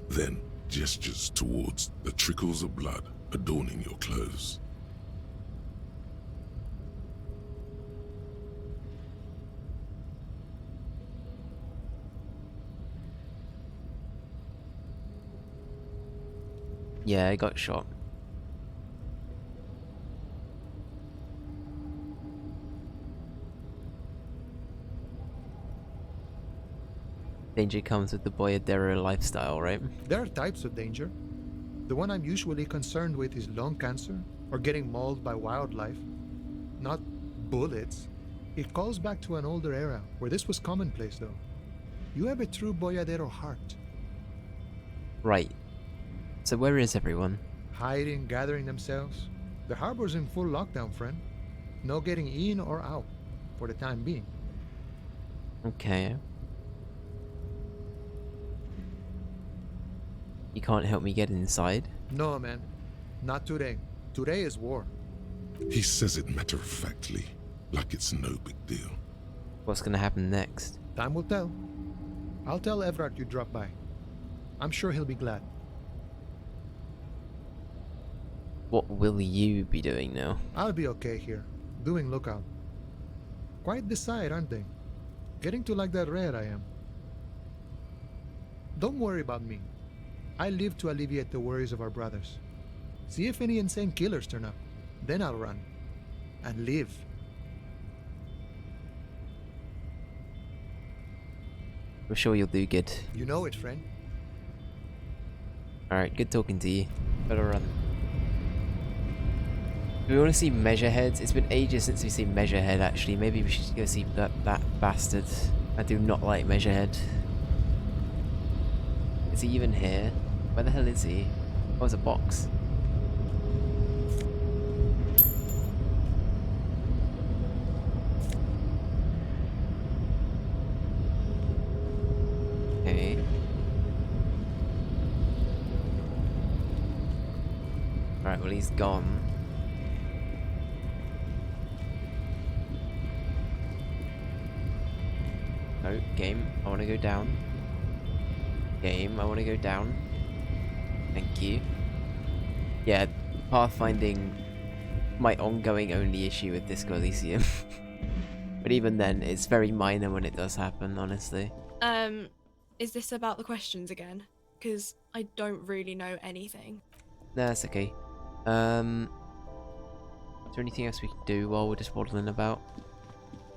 then gestures towards the trickles of blood adorning your clothes. Yeah, I got shot. Danger comes with the Boyadero lifestyle, right? There are types of danger. The one I'm usually concerned with is lung cancer or getting mauled by wildlife. Not bullets. It calls back to an older era where this was commonplace, though. You have a true Boyadero heart. Right. So where is everyone? Hiding, gathering themselves. The harbor's in full lockdown, friend. No getting in or out, for the time being. Okay. You can't help me get inside? No, man. Not today. Today is war. He says it matter-of-factly, like it's no big deal. What's gonna happen next? Time will tell. I'll tell Everard you dropped by. I'm sure he'll be glad. What will you be doing now? I'll be okay here, doing lookout. Quite the sight, aren't they? Getting to like that rare I am. Don't worry about me. I live to alleviate the worries of our brothers. See if any insane killers turn up. Then I'll run. And live. I'm sure you'll do good. You know it, friend. Alright, good talking to you. Better run. Do we want to see Measurehead? It's been ages since we've seen Measurehead, actually. Maybe we should go see that bastard. I do not like Measurehead. Is he even here? Where the hell is he? Oh, it's a box. Okay. Alright, well he's gone. No, game, I want to go down. Game, I want to go down. Thank you. Yeah, pathfinding, my ongoing only issue with Disco Elysium. But even then, it's very minor when it does happen, honestly. Is this about the questions again? Because I don't really know anything. No, that's okay. Is there anything else we can do while we're just waddling about?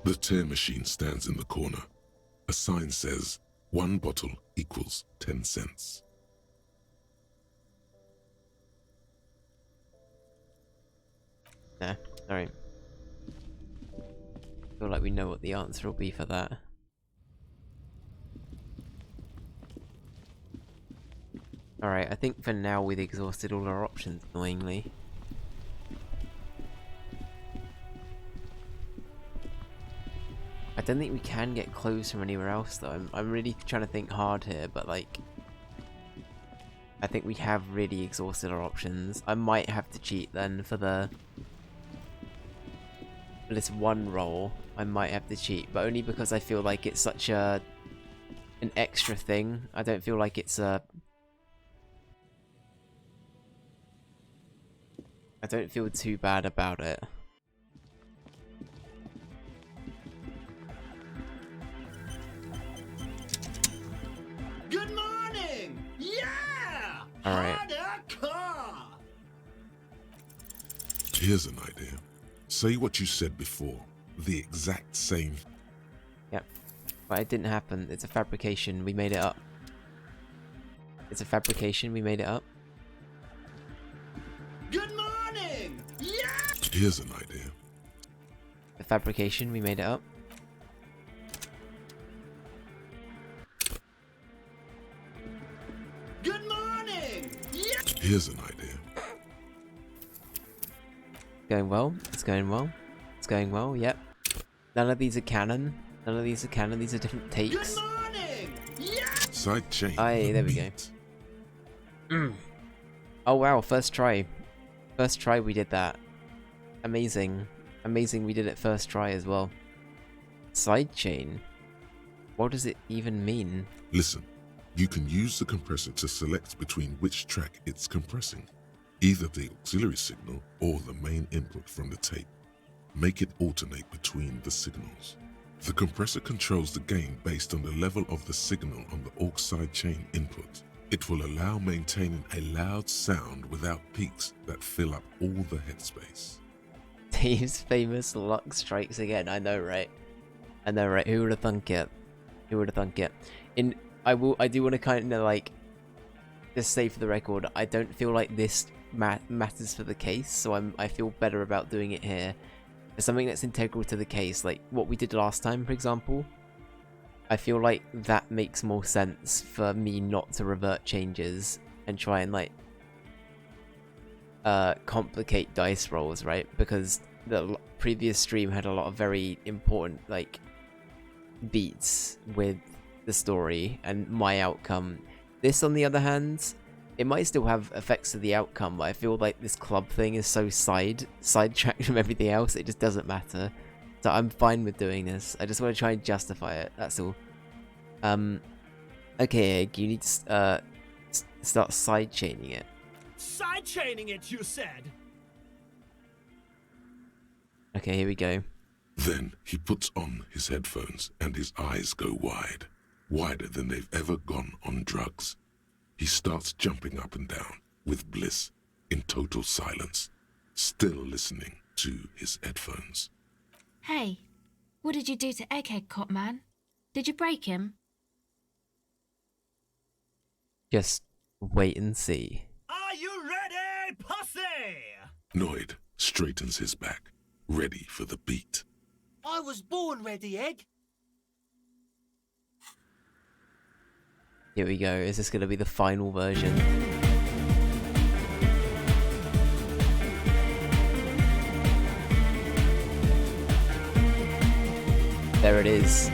The tear machine stands in the corner. A sign says, 1 bottle equals 10 cents. Nah, alright. Feel like we know what the answer will be for that. Alright, I think for now we've exhausted all our options, annoyingly. I don't think we can get clothes from anywhere else though. I'm really trying to think hard here, but like... I think we have really exhausted our options. I might have to cheat then for the... For this one roll, I might have to cheat, but only because I feel like it's such an extra thing. I don't feel like it's a... I don't feel too bad about it. Good morning! Yeah! Alright. Car! Here's an idea. Say what you said before. The exact same. Yep. But it didn't happen. It's a fabrication. We made it up. It's a fabrication. We made it up. Good morning! Yeah! Here's an idea. The fabrication. We made it up. Good morning! Yeah! Here's an idea. Going well. It's going well. It's going well. Yep. None of these are canon. None of these are canon. These are different takes. Good morning! Yeah! Side chain. Aye, there we go. Oh wow, first try. First try we did that. Amazing. Amazing we did it first try as well. Sidechain? What does it even mean? Listen, you can use the compressor to select between which track it's compressing. Either the auxiliary signal or the main input from the tape. Make it alternate between the signals. The compressor controls the gain based on the level of the signal on the aux sidechain input. It will allow maintaining a loud sound without peaks that fill up all the headspace. Dave's famous luck strikes again. I know, right? I know, right? Who would have thunk it? Who would have thunk it? I do want to kind of like just say for the record, I don't feel like this matters for the case, so I feel better about doing it here. For something that's integral to the case, like what we did last time, for example, I feel like that makes more sense for me not to revert changes and try and like complicate dice rolls, right? Because the previous stream had a lot of very important like beats with the story and my outcome. This, on the other hand, it might still have effects to the outcome, but I feel like this club thing is so sidetracked from everything else, it just doesn't matter. So I'm fine with doing this. I just want to try and justify it, that's all. Okay, Egg, you need to start sidechaining it. Sidechaining it, you said? Okay, here we go. Then he puts on his headphones and his eyes go wide. Wider than they've ever gone on drugs. He starts jumping up and down with bliss in total silence, still listening to his headphones. Hey, what did you do to Egghead Cop Man? Did you break him? Just wait and see. Are you ready, pussy? Noid straightens his back, ready for the beat. I was born ready, Egg. Here we go. Is this going to be the final version? There it is.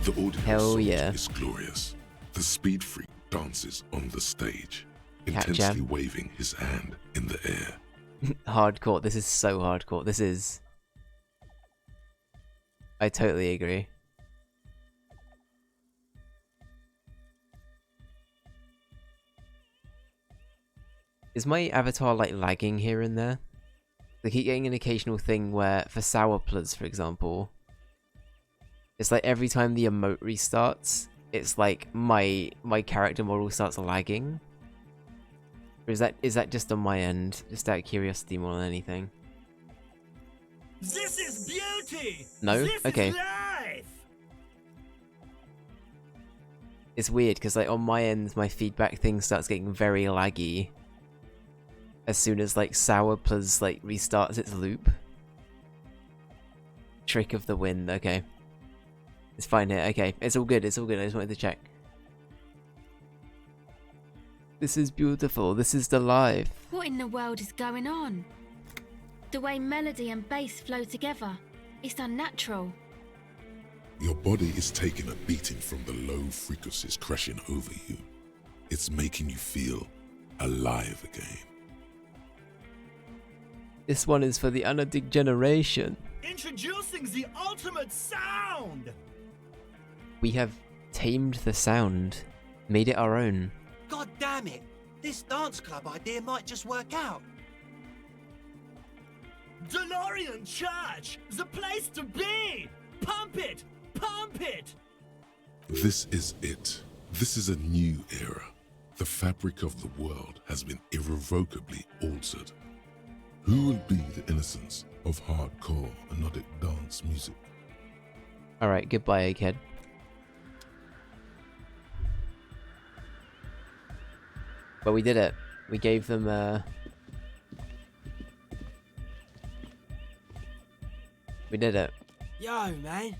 The audio Hell yeah. is glorious. The speed freak dances on the stage, Cat intensely jam. waving his hand in the air. Hardcore. This is so hardcore. This is... I totally agree. Is my avatar like lagging here and there? I keep getting an occasional thing where, for Sourplus for example, it's like every time the emote restarts, it's like my character model starts lagging. Or is that just on my end? Just out of curiosity more than anything. This is beauty. No? This Okay. is life. It's weird because like on my end, my feedback thing starts getting very laggy as soon as like Sourplus like restarts its loop. Trick of the wind. Okay. It's fine here. Okay, it's all good. It's all good. I just wanted to check. This is beautiful. This is the life. What in the world is going on? The way melody and bass flow together. It's unnatural. Your body is taking a beating from the low frequencies crashing over you. It's making you feel alive again. This one is for the Unadig generation. Introducing the ultimate sound. We have tamed the sound, made it our own. God damn it! This dance club idea might just work out. DeLorean Church, the place to be. Pump it, pump it. This is it. This is a new era. The fabric of the world has been irrevocably altered. Who will be the innocence of hardcore anodic dance music? Alright, goodbye, Egghead. But we did it. We gave them we did it. Yo, man,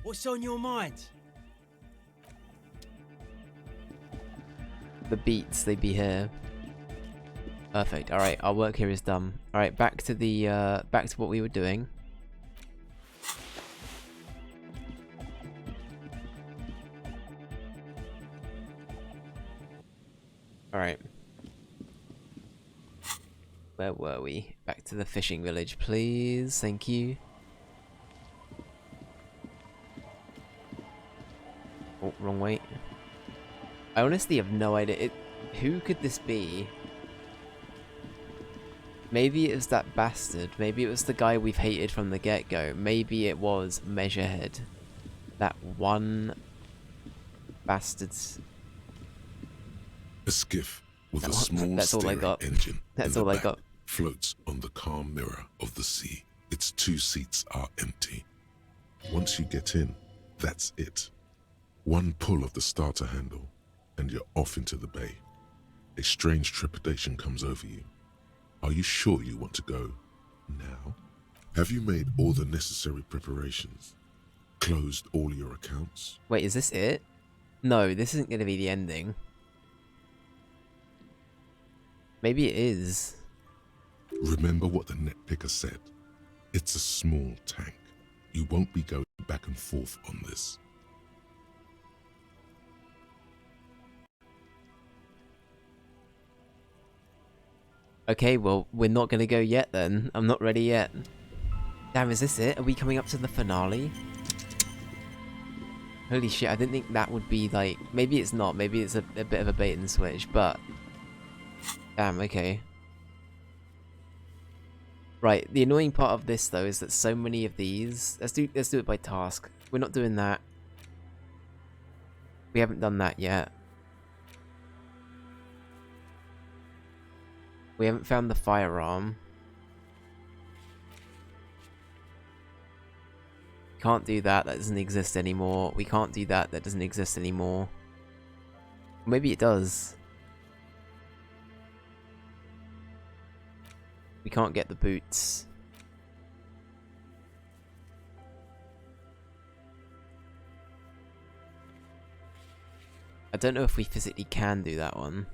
what's on your mind? The beats, they be here. Perfect. Alright, our work here is done. Alright, back to the back to what we were doing. Alright. Where were we? Back to the fishing village, please. Thank you. Oh, wrong way. I honestly have no idea. Who could this be? Maybe it was that bastard. Maybe it was the guy we've hated from the get-go. Maybe it was Measurehead. That one bastard's... A skiff with a small That's all I steering got. engine That's in the all I back got. floats on the calm mirror of the sea. Its 2 seats are empty. Once you get in, that's it. One pull of the starter handle, and you're off into the bay. A strange trepidation comes over you. Are you sure you want to go now? Have you made all the necessary preparations? Closed all your accounts? Wait, is this it? No, this isn't going to be the ending. Maybe it is. Remember what the net picker said. It's a small tank. You won't be going back and forth on this. Okay, well, we're not going to go yet then. I'm not ready yet. Damn, is this it? Are we coming up to the finale? Holy shit, I didn't think that would be like... Maybe it's not. Maybe it's a bit of a bait and switch, but... Damn, okay. Right, the annoying part of this though is that so many of these... Let's do it by task. We're not doing that. We haven't done that yet. We haven't found the firearm. Can't do that, that doesn't exist anymore. We can't do that, that doesn't exist anymore. Maybe it does. We can't get the boots. I don't know if we physically can do that one.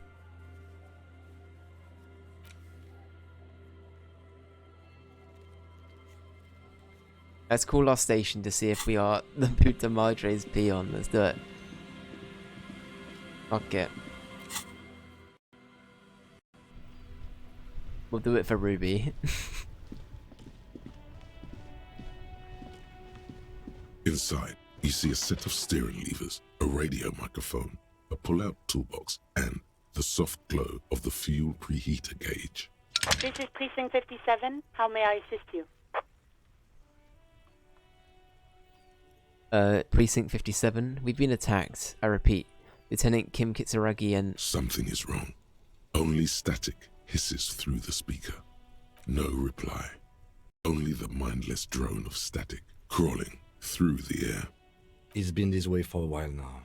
Let's call our station to see if we are the Puta Madre's peon. Let's do it. Fuck it. We'll do it for Ruby. Inside, you see a set of steering levers, a radio microphone, a pull-out toolbox, and the soft glow of the fuel preheater gauge. This is Precinct 57. How may I assist you? Precinct 57. We've been attacked. I repeat. Lieutenant Kim Kitsuragi and... Something is wrong. Only static hisses through the speaker. No reply. Only the mindless drone of static crawling through the air. It's been this way for a while now.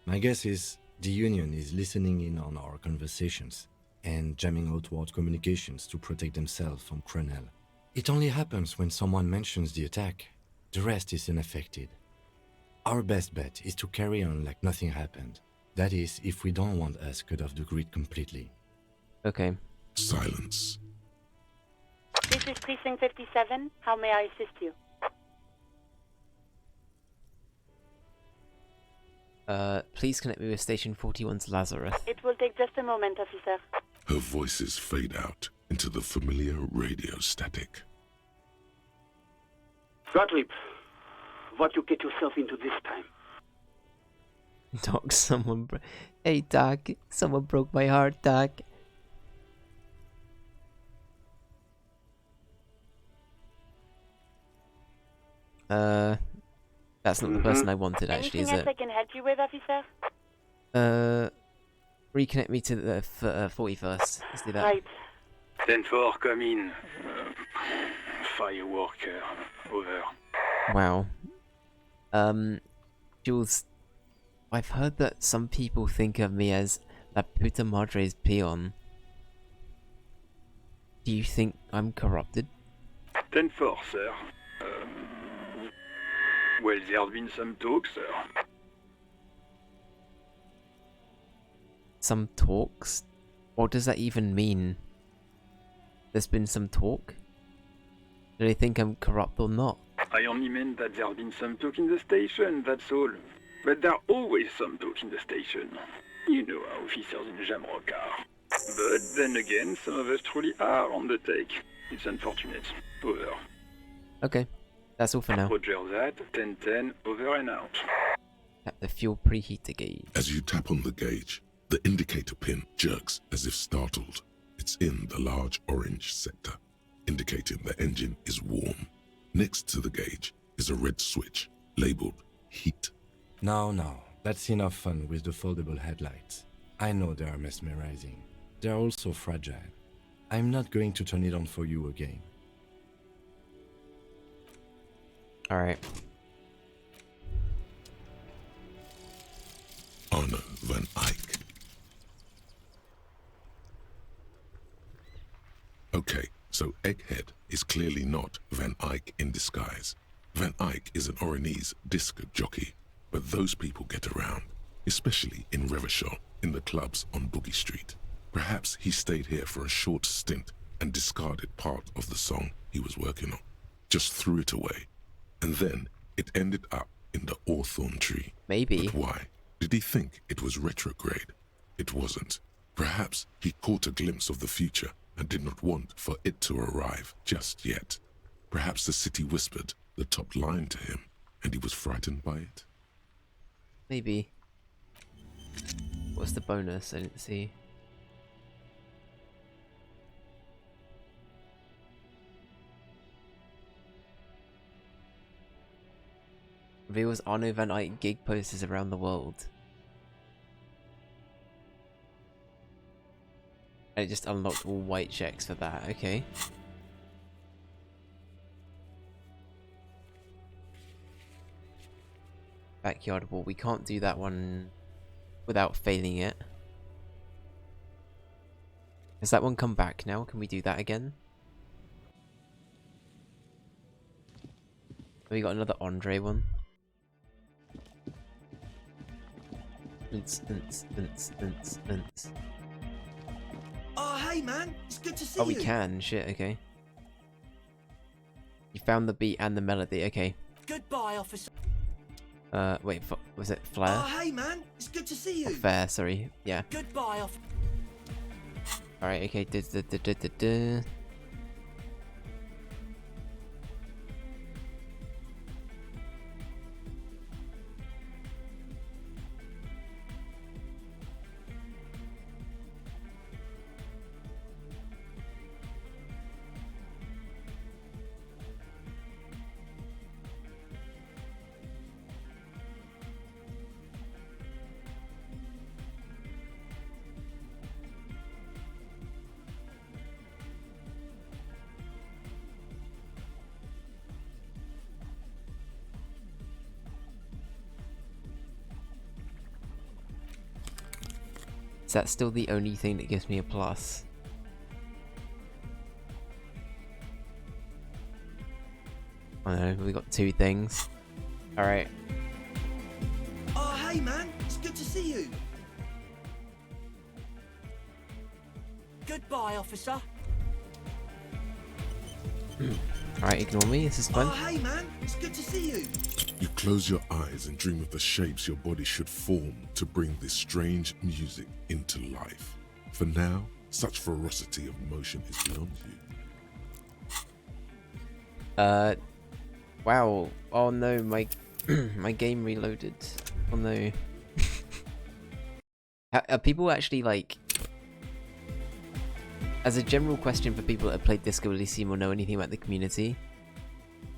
My guess is the Union is listening in on our conversations and jamming outward communications to protect themselves from Cronel. It only happens when someone mentions the attack. The rest is unaffected. Our best bet is to carry on like nothing happened. That is, if we don't want us cut off the grid completely. Okay. Silence. This is Precinct 57. How may I assist you? Please connect me with Station 41's Lazarus. It will take just a moment, officer. Her voices fade out into the familiar radio static. Gottlieb, what you get yourself into this time? Doc, hey, Doc. Someone broke my heart, Doc. That's not the person I wanted, actually, is Anything else it? I can help you with, officer? Reconnect me to the 41st. Let's do that. Right. 10-4, come in. Fireworker, over. Wow. Jules, I've heard that some people think of me as La Puta Madre's peon. Do you think I'm corrupted? 10-4, sir. Well, there's been some talk, sir. Some talks? What does that even mean? There's been some talk? Do they think I'm corrupt or not? I only meant that there's been some talk in the station, that's all. But there's always some talk in the station. You know how officers in Jamrock are. But then again, some of us truly are on the take. It's unfortunate. Over. Okay. That's all for now. Roger that. 10-10, over and out. Tap the fuel preheater gauge. As you tap on the gauge, the indicator pin jerks as if startled. It It's in the large orange sector, indicating the engine is warm. Next to the gauge is a red switch labeled heat. Now, that's enough fun with the foldable headlights. I know they are mesmerizing. They're also fragile. I'm not going to turn it on for you again. Alright. Arno van Eyck. Okay, so Egghead is clearly not Van Eyck in disguise. Van Eyck is an Oranese disc jockey, but those people get around, especially in Revachol, in the clubs on Boogie Street. Perhaps he stayed here for a short stint and discarded part of the song he was working on, just threw it away, and then it ended up in the Hawthorn tree. Maybe. But why? Did he think it was retrograde? It wasn't. Perhaps he caught a glimpse of the future and did not want for it to arrive just yet. Perhaps the city whispered the top line to him, and he was frightened by it. Maybe. What's the bonus? I didn't see. Reveals Arno van Eyck gig posters around the world. And it just unlocked all white checks for that, okay. Backyard wall, we can't do that one without failing it. Has that one come back now? Can we do that again? We got another Andre one. Oh, hey man, it's good to see Oh, you. we can. Shit, okay. You found the beat and the melody, okay. Goodbye, officer. Wait, was it Flare? Oh, hey man, it's good to see you. Or Fair, sorry. Yeah. Goodbye, officer. Alright, okay. Is that still the only thing that gives me a plus? I don't know, we got 2 things. Alright. Oh, hey man, it's good to see you. Goodbye, officer. Alright, ignore me, this is fun. Oh, hey man, it's good to see you. You close your eyes and dream of the shapes your body should form to bring this strange music into life. For now, such ferocity of motion is beyond you. Wow. Oh no, my my game reloaded. Oh no. Are people actually like... As a general question for people that have played Disco Elysium or know anything about the community,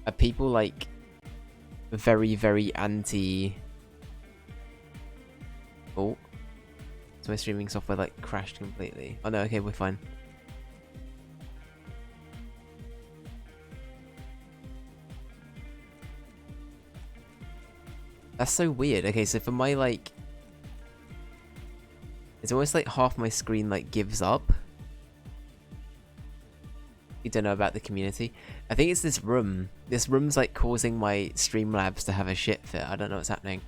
are people like very, very anti... Oh. So my streaming software like crashed completely. Oh no, okay, we're fine. That's so weird. Okay, so for my like... It's almost like half my screen like gives up. You don't know about the community. I think it's this room. This room's like causing my Streamlabs to have a shit fit. I don't know what's happening.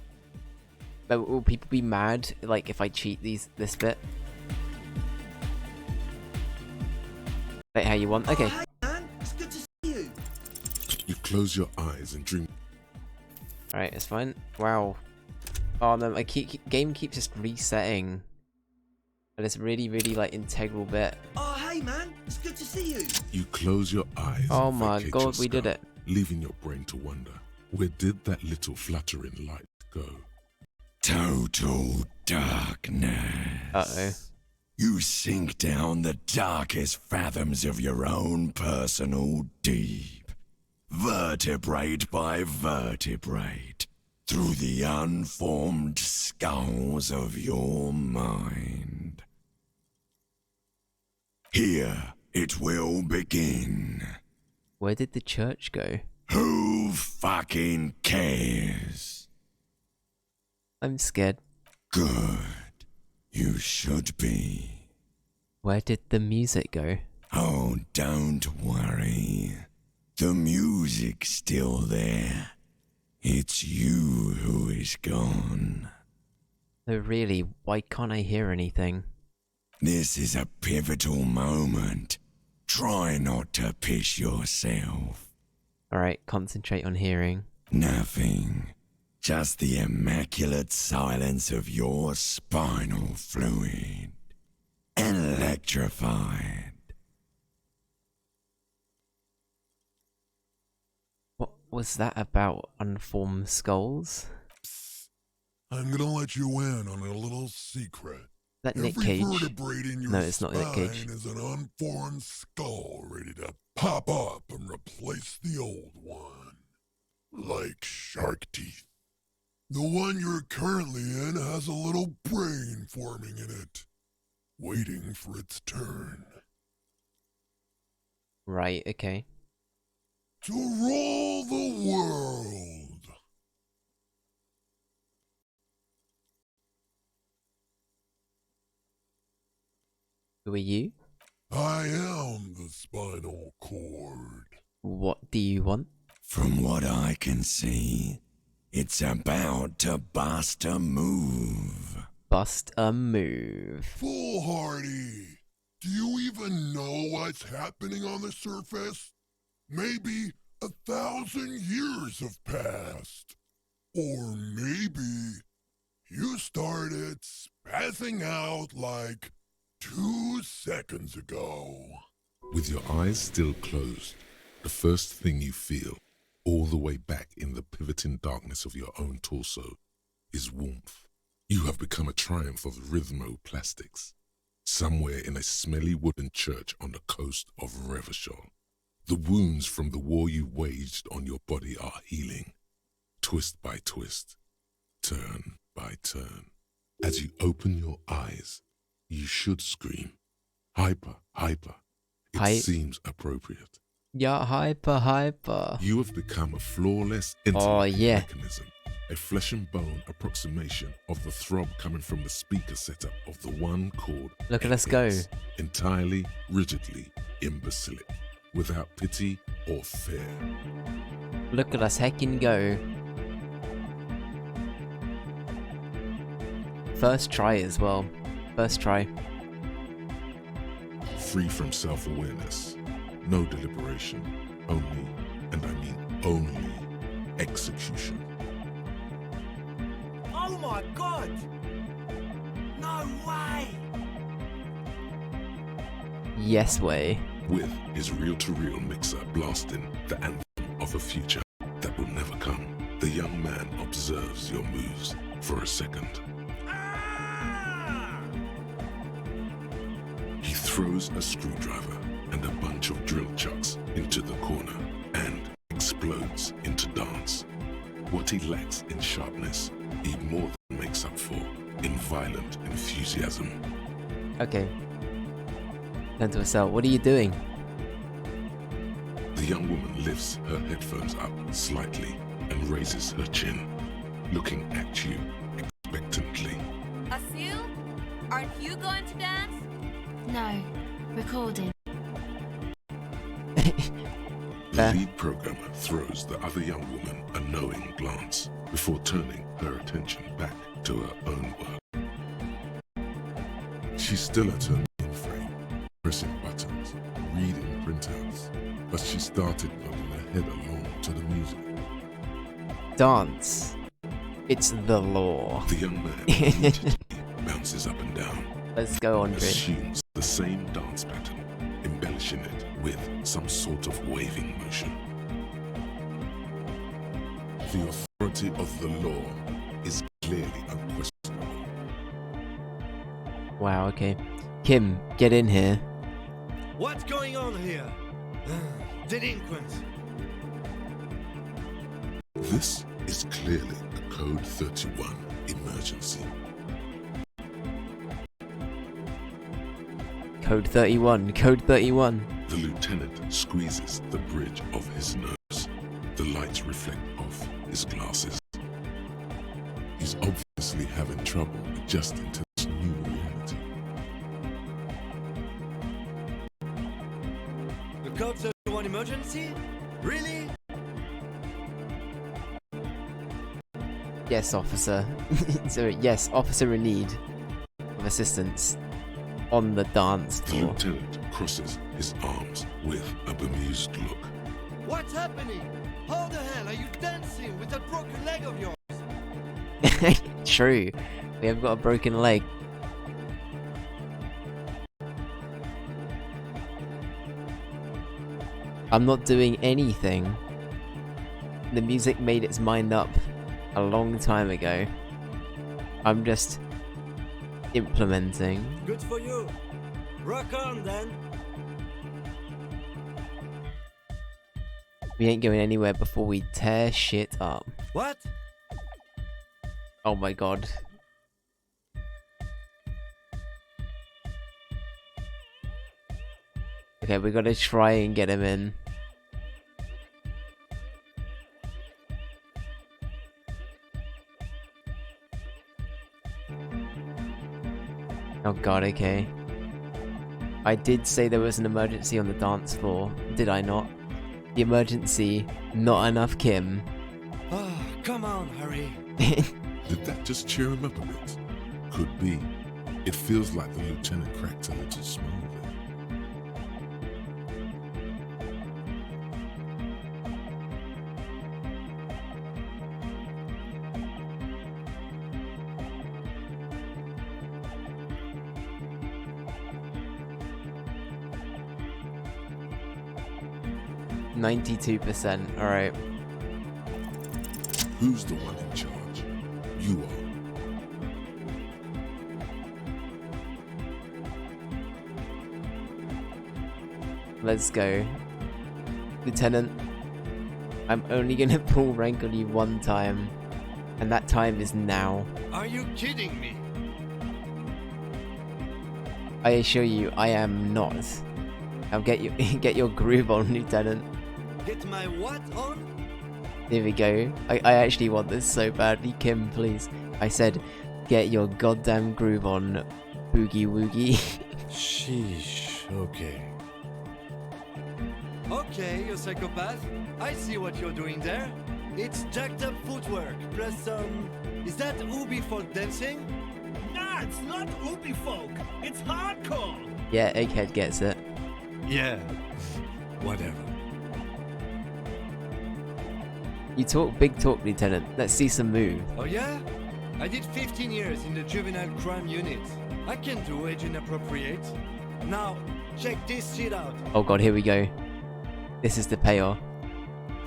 But will people be mad like if I cheat this bit? Like how you want? Okay. Oh, hey man, it's good to see you. You close your eyes and dream. Alright, it's fine. Wow. Oh no, my game keeps just resetting. But it's really, really like integral bit. Oh, hey man, it's good to see you. You close your eyes. Oh and my vacate god, your we did skull, it. leaving your brain to wonder, where did that little fluttering light go? Total darkness. Uh-oh. You sink down the darkest fathoms of your own personal deep, vertebrate by vertebrate, through the unformed skulls of your mind. Here it will begin. Where did the church go? Who fucking cares? I'm scared. Good. You should be. Where did the music go? Oh, don't worry. The music's still there. It's you who is gone. Oh, really? Why can't I hear anything? This is a pivotal moment. Try not to piss yourself. Alright, concentrate on hearing. Nothing. Just the immaculate silence of your spinal fluid. Electrified. What was that about? Unformed skulls? I'm gonna let you in on a little secret. That Nick Every Cage? vertebrae in your No, it's not Nick Cage. spine is an unformed skull ready to pop up and replace the old one. Like shark teeth. The one you're currently in has a little brain forming in it, waiting for its turn. Right, okay. To rule the world. Who are you? I am the spinal cord. What do you want? From what I can see, it's about to bust a move. Bust a move. Foolhardy! Do you even know what's happening on the surface? Maybe 1,000 years have passed. Or maybe you started spazzing out like 2 seconds ago. With your eyes still closed, the first thing you feel, all the way back in the pivoting darkness of your own torso, is warmth. You have become a triumph of rhythmoplastics, somewhere in a smelly wooden church on the coast of Revachol. The wounds from the war you waged on your body are healing, twist by twist, turn by turn. As you open your eyes, you should scream, hyper, hyper. It seems appropriate. Yeah, hyper. You have become a flawless mechanism, a flesh and bone approximation of the throb coming from the speaker setup of the one called Look at us go. Entirely, rigidly, imbecilic, without pity or fear. Look at us heckin' go. First try as well. First try. Free from self-awareness. No deliberation. Only, and I mean only, execution. Oh my god! No way! Yes way. With his reel-to-reel mixer blasting the anthem of a future that will never come, the young man observes your moves for a second. He throws a screwdriver and a bunch of drill chucks into the corner and explodes into dance. What he lacks in sharpness, he more than makes up for in violent enthusiasm. Okay. Turn to herself. What are you doing? The young woman lifts her headphones up slightly and raises her chin, looking at you expectantly. Asil, aren't you going to dance? No, recording. The lead programmer throws the other young woman a knowing glance before turning her attention back to her own work. She's still at her mainframe, pressing buttons, reading printouts, but she started nodding her head along to the music. Dance. It's the law. The young man immediately bounces up and down. Let's go, Andre. Assumes the same dance pattern, embellishing it with some sort of waving motion. The authority of the law is clearly unquestionable. Wow, okay. Kim, get in here. What's going on here? Delinquents. This is clearly a Code 31 emergency. Code 31, Code 31. The lieutenant squeezes the bridge of his nose. The lights reflect off his glasses. He's obviously having trouble adjusting to this new reality. The Code 31 emergency? Really? Yes, officer. So, yes, officer in need of assistance on the dance The floor. lieutenant crosses his arms with a bemused look. What's happening? How the hell are you dancing with that broken leg of yours? True. We have got a broken leg. I'm not doing anything. The music made its mind up a long time ago. I'm just implementing. Good for you. Rock on then. We ain't going anywhere before we tear shit up. What? Oh my god. Okay, we gotta try and get him in. Oh god, okay. I did say there was an emergency on the dance floor, did I not? The emergency, not enough Kim. Oh, come on, hurry. Did that just cheer him up a bit? Could be. It feels like the lieutenant cracked a little smoothly. %92%, alright. Who's the one in charge? You are. Let's go. Lieutenant, I'm only gonna pull rank on you one time, and that time is now. Are you kidding me? I assure you, I am not. I'll get you get your groove on, Lieutenant. Get my what on? Here we go. I actually want this so badly. Kim, please. I said, get your goddamn groove on, boogie woogie. Sheesh, okay. Okay, you psychopath. I see what you're doing there. It's jacked up footwork, plus some... is that Ubi folk dancing? Nah, it's not Ubi folk. It's hardcore. Yeah, Egghead gets it. Yeah, whatever. You talk big talk, Lieutenant. Let's see some move. Oh yeah? I did 15 years in the juvenile crime unit. I can do age inappropriate. Now, check this shit out. Oh god, here we go. This is the payoff.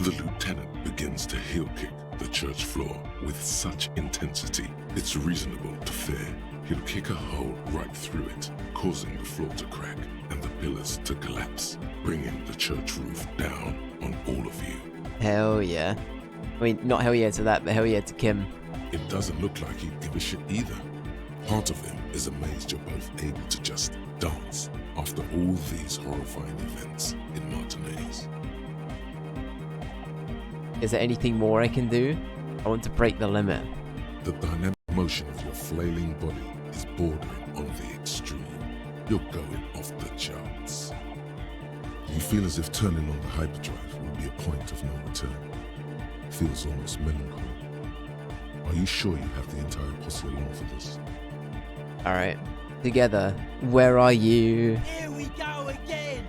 The lieutenant begins to heel kick the church floor with such intensity, it's reasonable to fear he'll kick a hole right through it, causing the floor to crack and the pillars to collapse, bringing the church roof down on all of you. Hell yeah. I mean, not hell yeah to that, but hell yeah to Kim. It doesn't look like he'd give a shit either. Part of him is amazed you're both able to just dance after all these horrifying events in Martinez. Is there anything more I can do? I want to break the limit. The dynamic motion of your flailing body is bordering on the extreme. You're going off the charts. You feel as if turning on the hyperdrive will be a point of no return. Feels almost melancholy. Are you sure you have the entire posse along for this? Alright. Together. Where are you? Here we go again.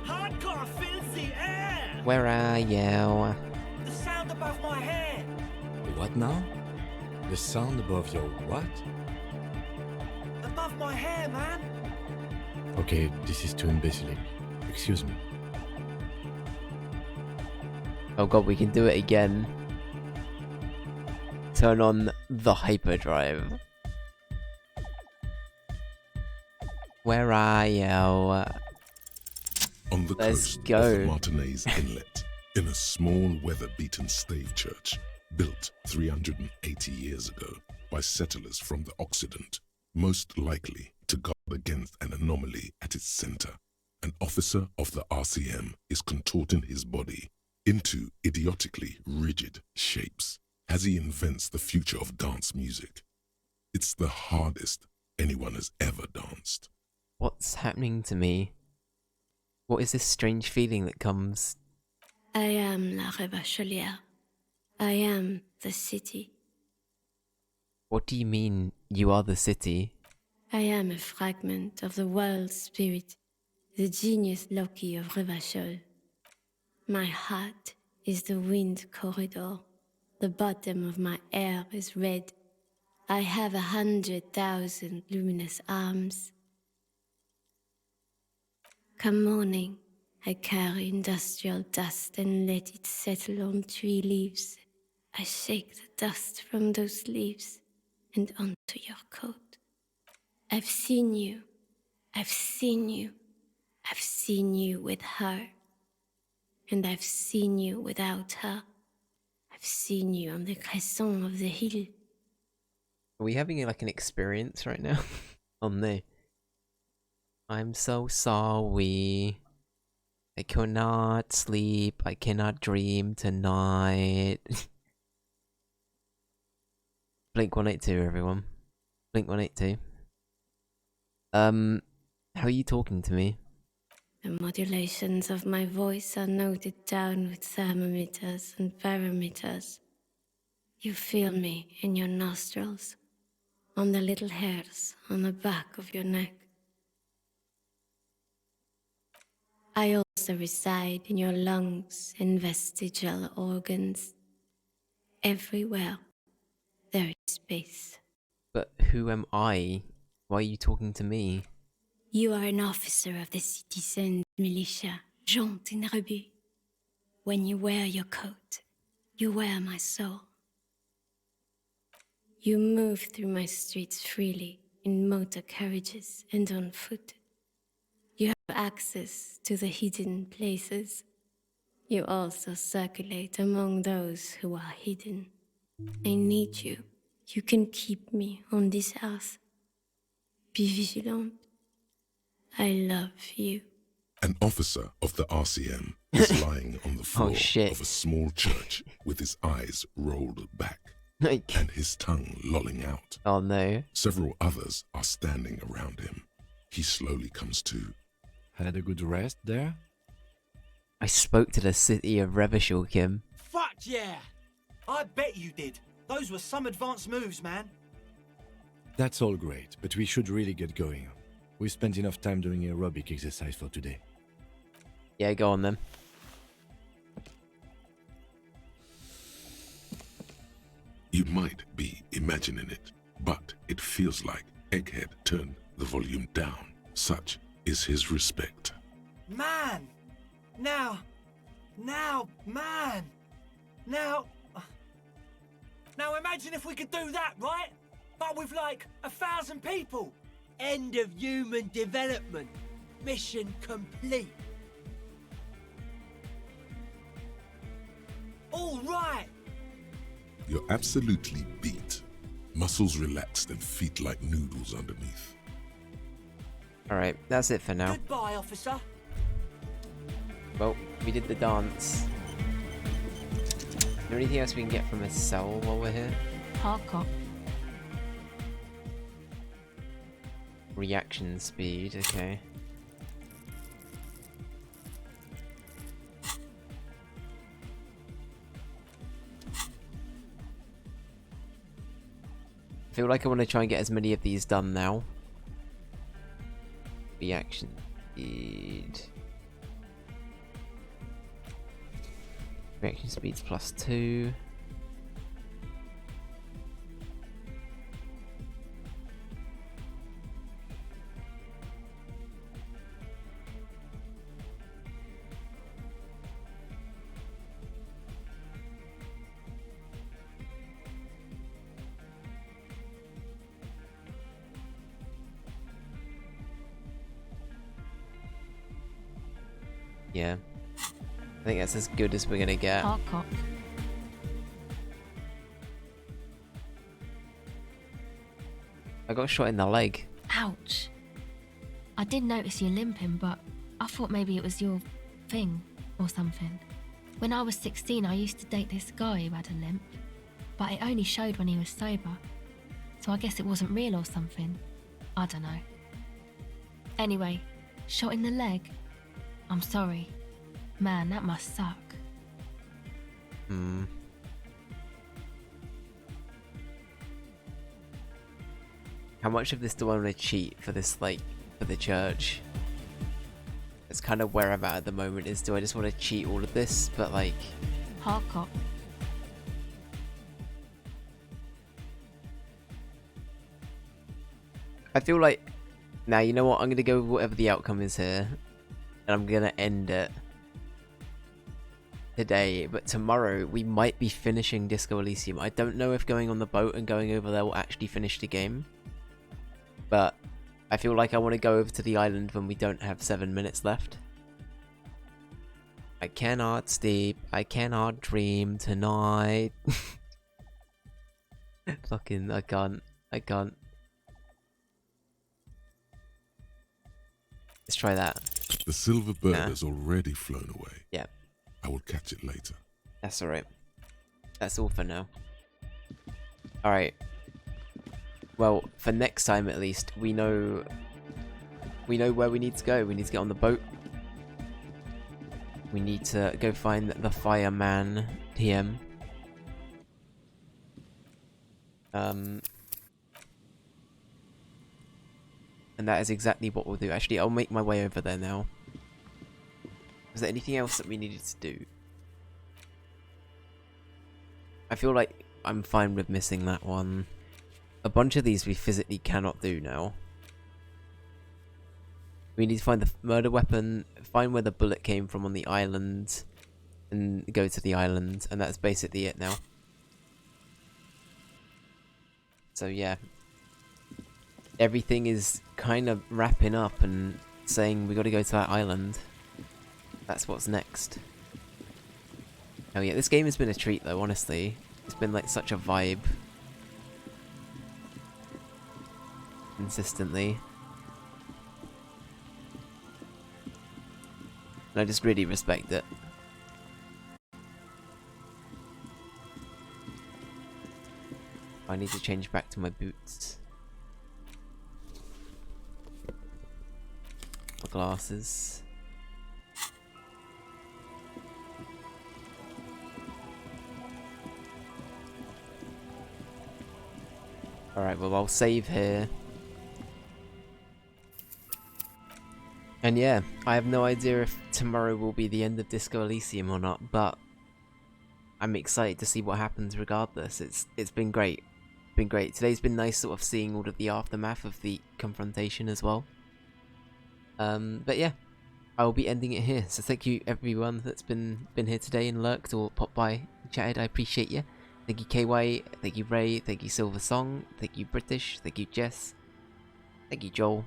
Hardcore fills the air. Where are you? The sound above my head. What now? The sound above your what? Above my hair, man. Okay, this is too imbecilic. Excuse me. Oh god, we can do it again. Turn on the hyperdrive. Where are you? On the Let's coast go. of the Martinez Inlet, in a small weather-beaten stave church built 380 years ago by settlers from the Occident, most likely to guard against an anomaly at its center, an officer of the RCM is contorting his body into idiotically rigid shapes as he invents the future of dance music. It's the hardest anyone has ever danced. What's happening to me? What is this strange feeling that comes? I am La Revacholière. I am the city. What do you mean, you are the city? I am a fragment of the world spirit, the genius Loki of Revachol. My heart is the wind corridor. The bottom of my air is red. I have 100,000 luminous arms. Come morning, I carry industrial dust and let it settle on tree leaves. I shake the dust from those leaves and onto your coat. I've seen you. I've seen you. I've seen you with her. And I've seen you without her. I've seen you on the crescent of the hill. Are we having like an experience right now? Oh no. I'm so sorry. I cannot sleep. I cannot dream tonight. Blink 182, everyone. Blink 182. How are you talking to me? The modulations of my voice are noted down with thermometers and barometers. You feel me in your nostrils, on the little hairs on the back of your neck. I also reside in your lungs and vestigial organs. Everywhere there is space. But who am I? Why are you talking to me? You are an officer of the citizen militia, Jaunt in Rebut. When you wear your coat, you wear my soul. You move through my streets freely, in motor carriages and on foot. You have access to the hidden places. You also circulate among those who are hidden. I need you. You can keep me on this earth. Be vigilant. I love you. An officer of the RCM is lying on the floor shit. of a small church with his eyes rolled back Like, and his tongue lolling out. oh no. Several others are standing around him. He slowly comes to. Had a good rest there? I spoke to the city of Revachol, Kim. Fuck yeah! I bet you did. Those were some advanced moves, man. That's all great, but we should really get going. We spent enough time doing aerobic exercise for today. Yeah, go on then. You might be imagining it, but it feels like Egghead turned the volume down. Such is his respect. Man! Now, man! Now imagine if we could do that, right? But with like 1,000 people. End of human development. Mission complete. All right! You're absolutely beat. Muscles relaxed and feet like noodles underneath. Alright, that's it for now. Goodbye, officer. Well, we did the dance. Is there anything else we can get from a cell while we're here? Hardcore. Reaction speed, okay. I feel like I want to try and get as many of these done now. Reaction speed. Reaction speed's +2. Yeah. I think that's as good as we're gonna get. Hardcore. I got shot in the leg. Ouch. I did notice you limping, but I thought maybe it was your thing or something. When I was 16, I used to date this guy who had a limp, but it only showed when he was sober. So I guess it wasn't real or something. I don't know. Anyway, shot in the leg? I'm sorry. Man, that must suck. Hmm. How much of this do I want to cheat for this, like, for the church? That's kind of where I'm at the moment, is do I just want to cheat all of this, but like... Hardcore. I feel like... Now, you know what? I'm going to go with whatever the outcome is here. And I'm going to end it today. But tomorrow, we might be finishing Disco Elysium. I don't know if going on the boat and going over there will actually finish the game. But I feel like I want to go over to the island when we don't have 7 minutes left. I cannot sleep. I cannot dream tonight. Fucking, I can't. I can't. Let's try that. The silver bird has already flown away. Yeah. I will catch it later. That's alright. That's all for now. Alright. Well, for next time at least, we know where we need to go. We need to get on the boat. We need to go find the fireman TM. And that is exactly what we'll do. Actually, I'll make my way over there now. Was there anything else that we needed to do? I feel like I'm fine with missing that one. A bunch of these we physically cannot do now. We need to find the murder weapon, find where the bullet came from on the island, and go to the island, and that's basically it now. So yeah. Everything is kind of wrapping up and saying we gotta go to that island. That's what's next. Oh yeah, this game has been a treat though, honestly. It's been like such a vibe. Consistently. And I just really respect it. I need to change back to my boots. My glasses. Alright, well I'll save here. And yeah, I have no idea if tomorrow will be the end of Disco Elysium or not, but I'm excited to see what happens regardless. It's been great. Been great. Today's been nice sort of seeing all of the aftermath of the confrontation as well. But yeah, I will be ending it here. So thank you everyone that's been here today and lurked or popped by and chatted. I appreciate you. Thank you KY, thank you Ray, thank you Silver Song, thank you British, thank you Jess, thank you Joel,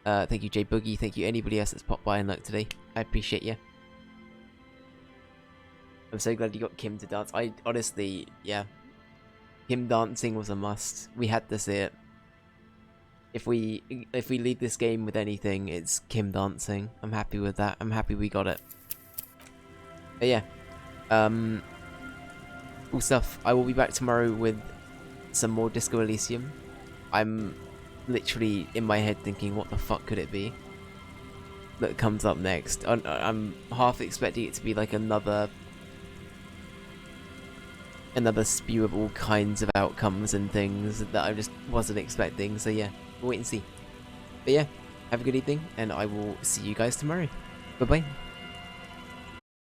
thank you J Boogie, thank you anybody else that's popped by and lurked today. I appreciate you. I'm so glad you got Kim to dance. I honestly, yeah, Kim dancing was a must. We had to see it. If we leave this game with anything, it's Kim dancing. I'm happy with that. I'm happy we got it. But yeah, cool stuff. I will be back tomorrow with some more Disco Elysium. I'm literally in my head thinking, what the fuck could it be that comes up next? I'm half expecting it to be like another spew of all kinds of outcomes and things that I just wasn't expecting. So yeah, we'll wait and see. But yeah, have a good evening, and I will see you guys tomorrow. Bye bye.